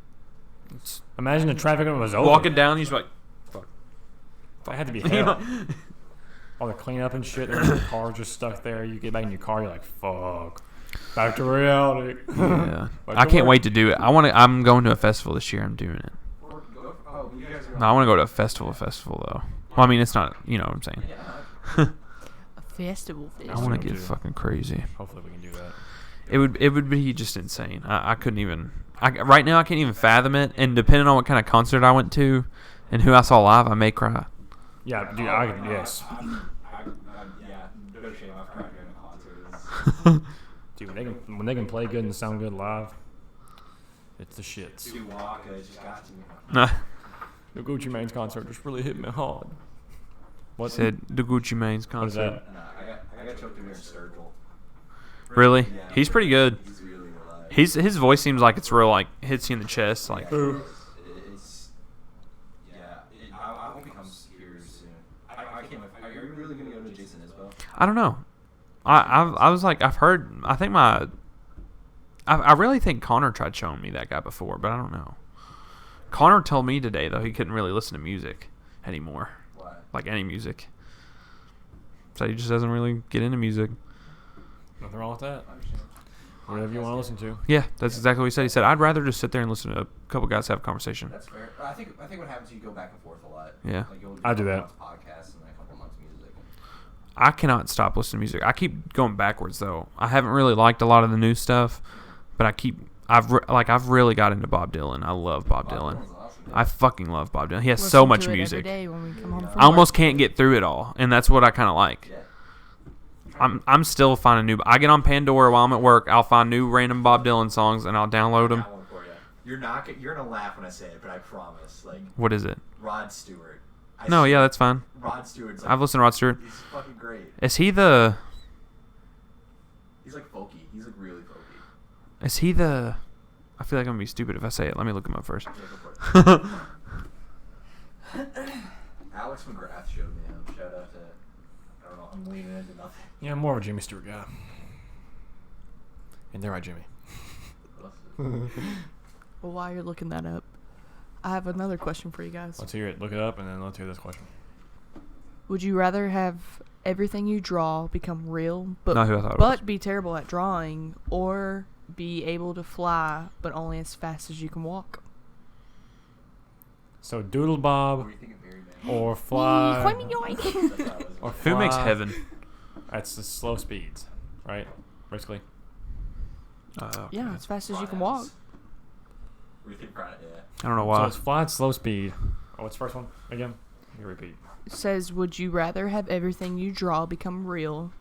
Imagine the traffic was over. Walking down, you just be like... Fuck. That had to be You hell. know? All the cleanup and shit. There's a car just stuck there. You get back in your car, you're like, fuck. Back to reality. Yeah. Back I to can't work. wait to do it. I'm going to a festival this year. I'm doing it. Oh, you guys are No, I want to go to a festival though. Well, I mean, it's not, you know what I'm saying. A festival. I want to too. get fucking crazy. Hopefully we can do that. It would be just insane. I couldn't even. Right now I can't even fathom it. And depending on what kind of concert I went to, and who I saw live, I may cry. Yeah, dude. Yes. yeah, no shame. I've cried during a concert. Dude, when they can play good and sound good live, it's the shits. Dude, Waka just got to me. Nah. The Gucci Mane's concert just really hit me hard. What Said the Gucci Mane's What is concert. that? Nah, I got choked in there in Sturgill. Really? Yeah. He's pretty good. He's really alive. His voice seems like it's real, like hits you in the chest. Like It's I hope he comes here soon. I can't. Are you really gonna go to Jason Isbell? I don't know. I was like, I've heard. I think I really think Connor tried showing me that guy before, but I don't know. Connor told me today though he couldn't really listen to music anymore, Why? like any music. So he just doesn't really get into music. Nothing wrong with that. I understand. Whatever you want to listen to. Yeah, that's exactly what he said. He said I'd rather just sit there and listen to a couple guys have a conversation. That's fair. I think what happens is you go back and forth a lot. Yeah. Like you'll I do a that. couple months podcasts and then a couple months music. I cannot stop listening to music. I keep going backwards though. I haven't really liked a lot of the new stuff, but I've really got into Bob Dylan. I love Bob Dylan. Dylan's awesome. I fucking love Bob Dylan. He has Listen so to much it every music. day when we come home from I almost work. can't get through it all, and that's what I kind of like. Yeah. I'm still finding new. I get on Pandora while I'm at work. I'll find new random Bob Dylan songs and I'll download them. Got one for you. You're gonna laugh when I say it, but I promise. Like What is it? Rod Stewart. No, yeah, that's fine. Rod Stewart's. Like, I've listened to Rod Stewart. He's fucking great. Is he the? He's like folky. He's like really folky. Is he the? I feel like I'm gonna be stupid if I say it. Let me look him up first. Yeah, go for it. Alex McGrath showed me him. Shout out to. I don't know. I'm leaning into nothing. Yeah, I'm more of a Jimmy Stewart guy. And they're right, Jimmy. Well, while you're looking that up, I have another question for you guys. Let's hear it. Look it up, and then let's hear this question. Would you rather have everything you draw become real, but Not who I thought it was. be terrible at drawing, or be able to fly but only as fast as you can walk? So Doodle What Bob were you thinking, Barry Man? or Fly. That's how I was. Or Who makes fly. heaven? That's the slow speeds, right? Basically. Yeah, as fast as you can walk. What do you think, Brian? Yeah. I don't know So why. it's fly at slow speed. Oh, what's the first one again? You repeat. It says, would you rather have everything you draw become real,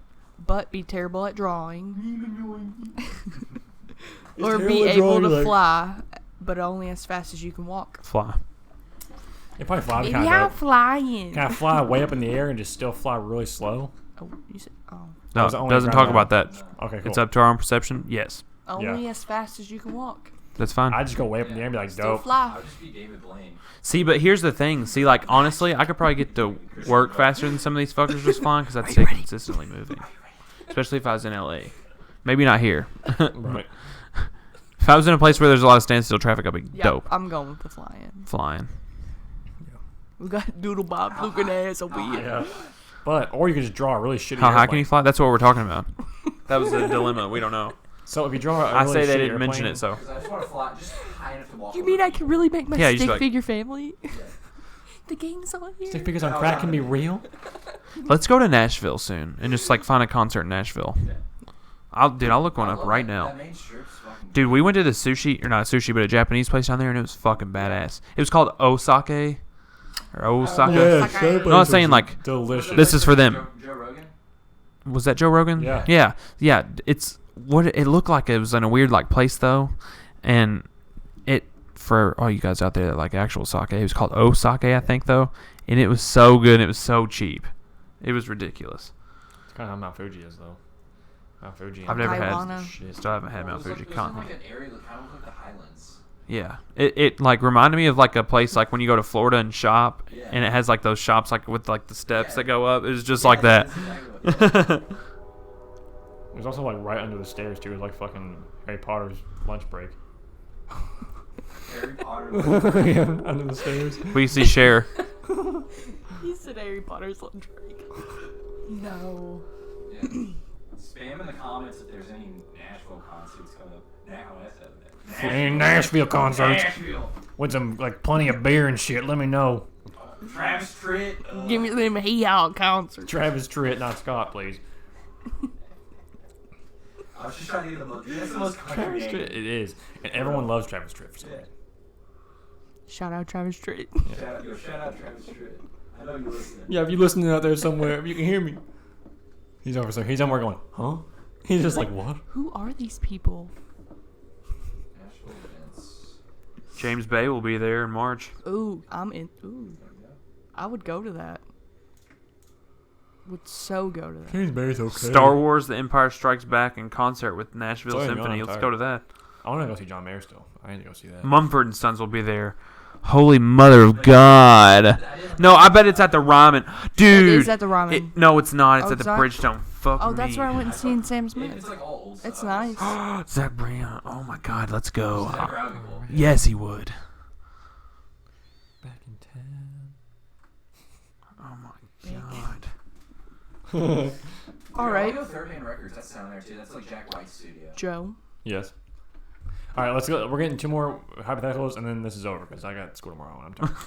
but be terrible at drawing, or be able to fly but only as fast as you can walk. Fly. It probably fly Maybe kind I'm of. flying. Kind of fly way up in the air and just still fly really slow. Oh, you said, No, was it it only doesn't ground talk about level? that. Okay, cool. It's up to our own perception. Yes, only as fast as you can walk. that's fine. I just go way up in the air and be like, Still dope. fly. I would just be David Blaine. See, but here's the thing. See, like, honestly, I could probably get to work faster than some of these fuckers just flying because I'd stay consistently moving. Especially if I was in L.A. Maybe not here. Right. If I was in a place where there's a lot of standstill traffic, I'd be Yeah, dope. I'm going with the flying. Flying. We got Doodle Bob looking ass over here. Yeah. But, or you can just draw a really shitty How high can airplane. you fly? That's what we're talking about. That was the dilemma. We don't know. So if you draw a I really say they shitty didn't mention airplane- it, so. Because I just want to fly just high enough to walk. You over mean I people. can really make my Yeah, you just stick like- figure family? The gang's on here. Stick figures on crack can be real? Let's go to Nashville soon and just, like, find a concert in Nashville. I'll look one I up love right that. now. That main strip's fucking Dude, we went to the sushi, or not sushi, but a Japanese place down there, and it was fucking badass. It was called Osake. Or Osaka. Osaka. No, I was saying, like, Delicious. this is for them. Joe Rogan? Was that Joe Rogan? Yeah. Yeah. It's what it looked like. It was in a weird, like, place, though. And it, for all you guys out there that like actual sake, it was called Osake, I think, though. And it was so good, and it was so cheap. It was ridiculous. It's kind of how Mount Fuji is, though. Mount Fuji. I've never Taiwana. had, Shit. still haven't had Mount It was Fuji. like, Can't. like an area that kind of looked like the Highlands. Yeah, it like reminded me of like a place like when you go to Florida and shop, Yeah. and it has like those shops like with like the steps that go up. It was just like that. That's exactly what it was. It was also like right under the stairs too. It was like fucking Harry Potter's lunch break. Harry Potter. Yeah, under the stairs. We see Cher. He said Harry Potter's lunch break. No. Yeah. Spam in the comments if there's any Nashville concerts coming up. Any Nashville concerts Nashville. with some like plenty of beer and shit. Let me know. Travis Tritt. Give me them Hee-Haw concerts. Travis Tritt, not Scott, please. I was just trying to get the most. That's the most country Travis name. Tritt, it is, and everyone loves Travis Tritt for some reason. Shout out Travis Tritt. Shout out Travis Tritt. I know you're listening. Yeah, if you're listening out there somewhere, if you can hear me. He's over there. He's somewhere going, huh? He's just like, what? Who are these people? Nashville events. James Bay will be there in March. Ooh, I'm in. Ooh. I would go to that. Would so go to that. James Bay's okay. Star Wars: The Empire Strikes Back in concert with Nashville Sorry, Symphony. I'm Let's tired. go to that. I want to go see John Mayer still. I need to go see that. Mumford and Sons will be there. Holy mother of God! No, I bet it's at the Ryman, dude. It is at the Ryman. No, it's not. It's Oh, at the it's not? Bridgestone. Fuck Oh, me. that's where I went and seen Sam It's Smith. like all old stuff. It's nice. Zach Brown. Oh my God, let's go. Zach Brown would be cool. Yes, he would. Back in town. Oh my God. All right, Audio Third Hand Records. That's down there too. That's like Jack White's studio. Joe. Yes. All right, let's go. We're getting two more hypotheticals, and then this is over because I got school tomorrow and I'm tired.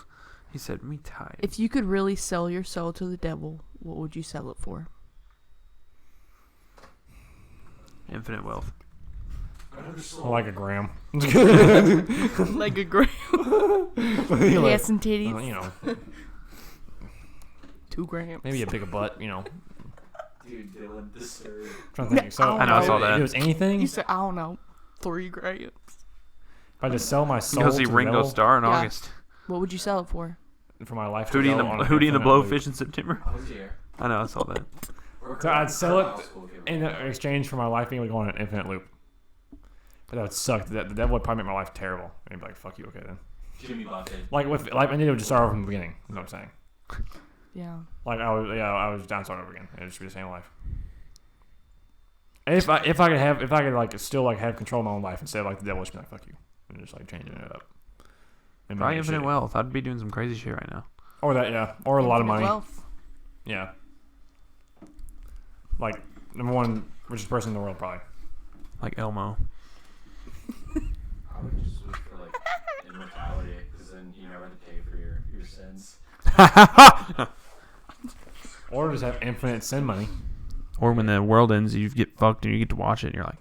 He said, "Me tired." If you could really sell your soul to the devil, what would you sell it for? Infinite wealth. Like a gram. Like a gram. Like, Ass and titties. you know, 2 grams. maybe a bigger butt. You know, Dude, Dylan Disturbed. trying to think. So I know, I saw that. If it was anything, You if said, I don't know, 3 grams. I just sell my soul Go to see the Ringo devil Starr in Yeah. August. What would you sell it for? for my life. to Hootie and go the on an Hootie and the infinite loop. Blowfish in September. I was here. I know, I saw that. So I'd sell it in exchange for my life being able to go on an infinite loop. But that would suck. The devil would probably make my life terrible. And he'd be like, "Fuck you, okay then." Jimmy Buffett. Like with like, I need to just start over from the beginning. Is what I'm saying. Yeah. Like I was down to start over again. It'd just be the same life. And if I could like still like have control of my own life instead of like the devil just be like, "Fuck you," and just like changing it up. And Probably making infinite shit. wealth. I'd be doing some crazy shit right now. Or that, yeah, or a lot of Infinite money. Wealth. Yeah. Like number one richest person in the world, probably. Like Elmo. I would just wish for like immortality, because then you never have to pay for your sins. Or just have infinite sin money. Or when the world ends, you get fucked and you get to watch it and you're like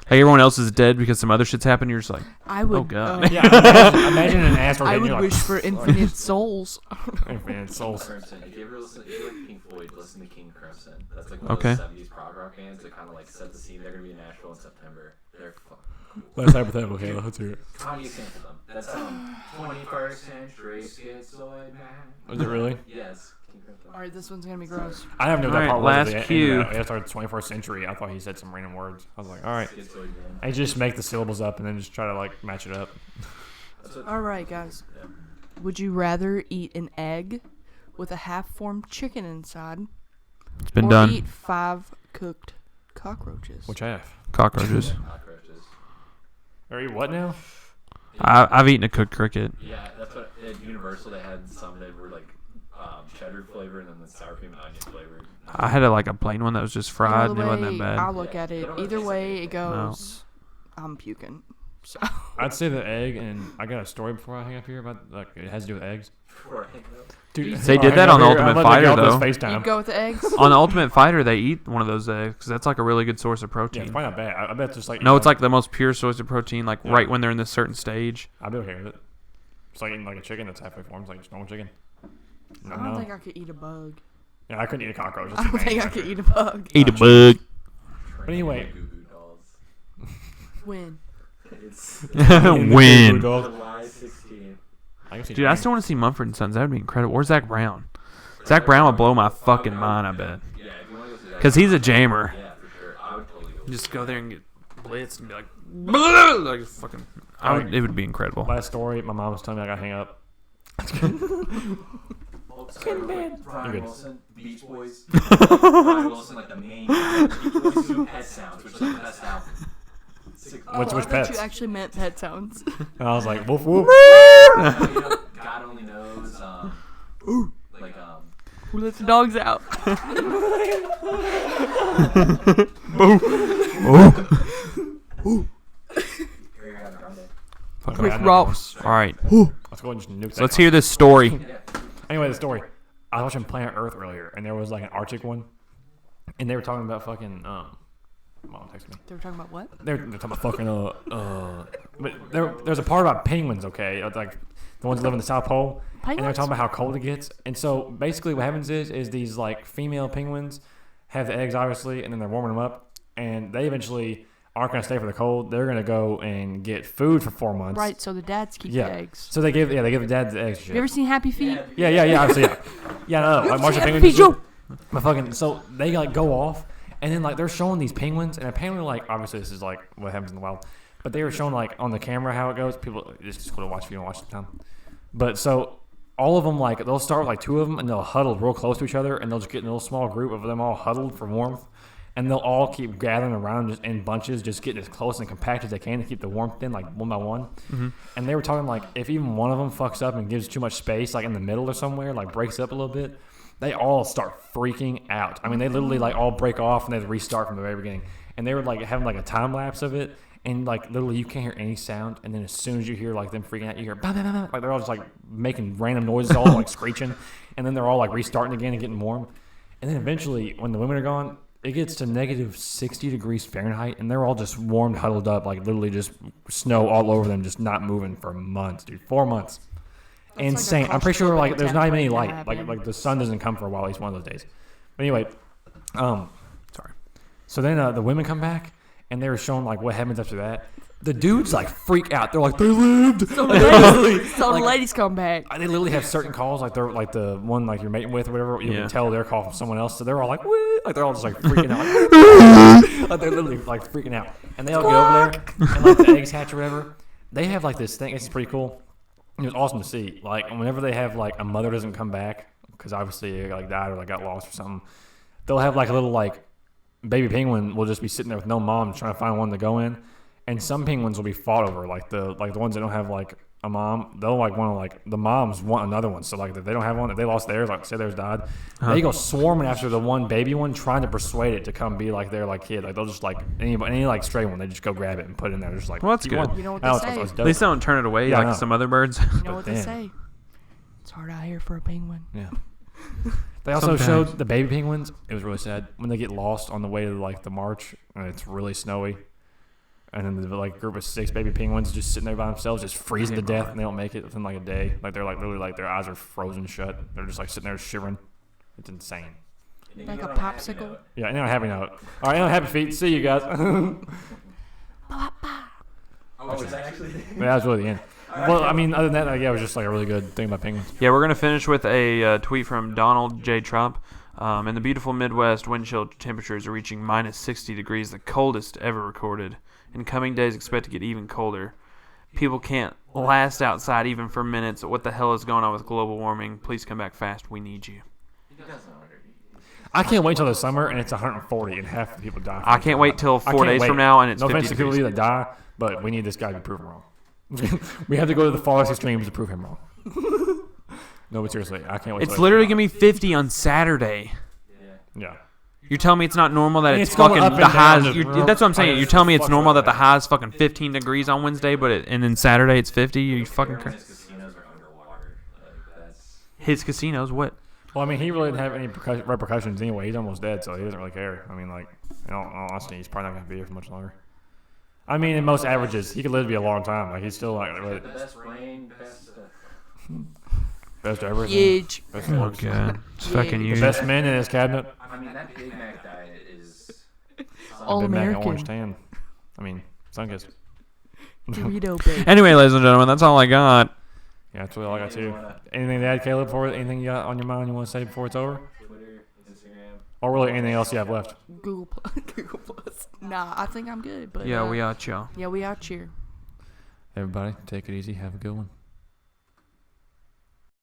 everyone else is dead because some other shit's happened. You're just like, I would. Oh, God. Yeah, imagine an asteroid. I hitting would you, like, wish for infinite souls. infinite souls. Crimson. If you ever listen, if you like Pink Floyd, listen to King Crimson. That's like one Okay. of those 70s prog rock bands that kind of like set the scene. They're gonna be in Nashville in September. They're That's hypothetical, Kayla. Let's hear it. How do you sample them? That's 21st century schizoid man. Was it really? Yes. All right, this one's gonna be gross. I haven't know that All part right, was at last the end. cue. It started 21st century. I thought he said some random words. I was like, all right. Schizoid man. I just make the syllables up and then just try to like match it up. That's what, All right, guys. yeah. Would you rather eat an egg with a half-formed chicken inside, It's been or done. eat 5 cooked cockroaches? Which half? Cockroaches. Cockroaches. Or eat what now? I've eaten a cooked cricket. Yeah, that's what at Universal they had. Some that were like cheddar flavored and then the sour cream and onion flavored. I had like a plain one that was just fried, and it wasn't that I bad. look at it, They don't really either taste way like it goes, I'm puking. So I'd say the egg, and I got a story before I hang up here about like it has to do with eggs. Before I hang up. Dude, They before I did that hang on up The here, Ultimate I'm about to Fighter, get off though. this you FaceTime. go with the eggs. On the Ultimate Fighter, they eat one of those eggs because that's like a really good source of Yeah, protein. it's probably not bad. I bet it's just like No, it's like the most pure source of protein, like Yeah. right when they're in this certain stage. I'd be okay with it. It's like eating like a chicken that's halfway formed, it's like just normal chicken. I don't think I could eat a bug. Yeah, I couldn't eat a cockroach. I don't think I could eat a bug. Eat a bug. But anyway. Goo Goo Dolls. When? It's Win. July 16th. Dude, I still want to see Mumford and Sons. That would be incredible. Or Zach Brown. Zach Brown would blow my fucking mind, I bet. Yeah, if you want to go see that. Because he's a jammer. Yeah, for sure. I would totally go. Just go there and get blitzed and be like, like fucking. It would be incredible. Last story, my mom was telling me I gotta hang up. Brian good. Wilson, Beach Boys. Brian Wilson, like the main guy. Beach Boys do Pet Sounds, which is the best album. Which I thought pets? you actually meant pet sounds. And I was like, woof woof. God only knows. Like Who let the dogs out? Ariana Grande. Rick Ross. All right. Let's go and just nuke that. Let's hear this story. Anyway, the story. I was watching Planet Earth earlier, and there was like an Arctic one, and they were talking about fucking. Mom texted me. They were talking about what? They're talking about fucking. But there's a part about penguins, okay? Like the ones that live in the South Pole, and they're Penguins? talking about how cold it gets. And so basically, what happens is these like female penguins have the eggs, obviously, and then they're warming them up, and they eventually aren't going to stay for the cold. They're going to go and get food for 4 months. Right, so the dads keep Yeah. the eggs. So they give the dad the eggs. and shit. You ever seen Happy Feet? Yeah, obviously, yeah. Yeah, no, like Martian Happy penguins. Feet, Joe. But fucking, so they like go off, and then like they're showing these penguins, and apparently like obviously this is like what happens in the wild, but they were showing like on the camera how it goes. People, it's just cool to watch if you don't watch the time. But so all of them like they'll start with like 2 of them, and they'll huddle real close to each other, and they'll just get in a little small group of them all huddled for warmth. And they'll all keep gathering around just in bunches, just getting as close and compact as they can to keep the warmth in, like one by one. Mm-hmm. And they were talking like if even one of them fucks up and gives too much space, like in the middle or somewhere, like breaks up a little bit, they all start freaking out. I mean, they literally like all break off and they restart from the very beginning. And they were like having like a time lapse of it, and like literally you can't hear any sound. And then as soon as you hear like them freaking out, you hear bah, bah, bah, bah. Like they're all just like making random noises, all like screeching, and then they're all like restarting again and getting warm. And then eventually, when the women are gone, it gets to negative 60 degrees Fahrenheit, and they're all just warmed, huddled up, like literally just snow all over them, just not moving for months, dude. 4 months. That's Insane. like a I'm pretty sure like claustrophobic there's not even any attack light. waiting to Like happen. like the sun doesn't come for a while, at least one of those days. But anyway, Sorry. so then the women come back, and they were showing like what happens after that. The dudes like freak out. They're like, they lived. So Like, the ladies come back. they literally have certain calls, like they're like the one like you're mating with or whatever. You Yeah. can tell their call from someone else, so they're all like, "Woo!" Like they're all just like freaking out, like they're literally like freaking out. And they all get over there, and like the eggs hatch or whatever. They have like this thing. It's pretty cool. It was awesome to see. Like whenever they have like a mother doesn't come back because obviously they like died or like got lost or something, they'll have like a little like baby penguin will just be sitting there with no mom trying to find one to go in. And some penguins will be fought over, like the ones that don't have like a mom. They'll like want to like the moms want another one. So like if they don't have one, if they lost theirs, like say theirs died, they go swarming after the one baby one, trying to persuade it to come be like their like kid. Like they'll just like any like stray one, they just go grab it and put it in there. Just like Well, that's "You good. won." You know what I they it's say? dope. At least they don't turn it away Yeah, I know. like some other birds. You know what they damn. say? It's hard out here for a penguin. Yeah. They also Sometimes. showed the baby penguins. It was really sad when they get lost on the way to like the march and it's really snowy. And then the like group of 6 baby penguins just sitting there by themselves, just freezing to death, and they don't make it within like a day. Like they're like literally like their eyes are frozen shut. They're just like sitting there shivering. It's insane. Like a popsicle. Yeah, and on a happy note. All right, on a happy feet. See you guys. watching. That was really the end. Well, I mean, other than that, yeah, it was just like a really good thing about penguins. Yeah, we're going to finish with a tweet from Donald J. Trump. In the beautiful Midwest, wind chill temperatures are reaching minus 60 degrees, the coldest ever recorded. In coming days, expect to get even colder. People can't last outside even for minutes. What the hell is going on with global warming? Please come back fast. We need you. I can't wait till the summer and it's 140 and half the people die. I can't wait till I 4 can't days wait. from now and it's no 50 offense to people degrees. that die, but we need this guy to be proven wrong. We have to go to the farthest extremes to prove him wrong. No, but seriously, I can't wait. It's literally going to be 50 on Saturday. Yeah. You're telling me it's not normal that And it's it's going fucking up and the highs. down. That's what I'm saying. You're telling me it's Fuck normal that the that. highs fucking 15 degrees on Wednesday, and then Saturday it's 50. You fucking crazy. Casinos are underwater. That's His casinos, what? Well, I mean, he really didn't have any repercussions anyway. He's almost dead, so he doesn't really care. I mean, like, in all honesty, he's probably not going to be here for much longer. I mean, in most averages, he could live to be a long time. Like, he's still like the best brain, best ever. Huge. Best Oh looks. god, it's fucking The huge. best men in his cabinet. I mean, that Big Mac diet is All Big Mac and American. orange tan. I mean, Sunkist. Dorito bake. Anyway, ladies and gentlemen, that's all I got. Yeah, that's really all I got too. Anything to add, Caleb? Before anything you got on your mind you want to say before it's over, Twitter, Instagram. or really anything else you have left? Google Plus. Google Plus. Nah, I think I'm good. But Yeah, we are y'all. Yeah, we out here. Everybody, take it easy. Have a good one.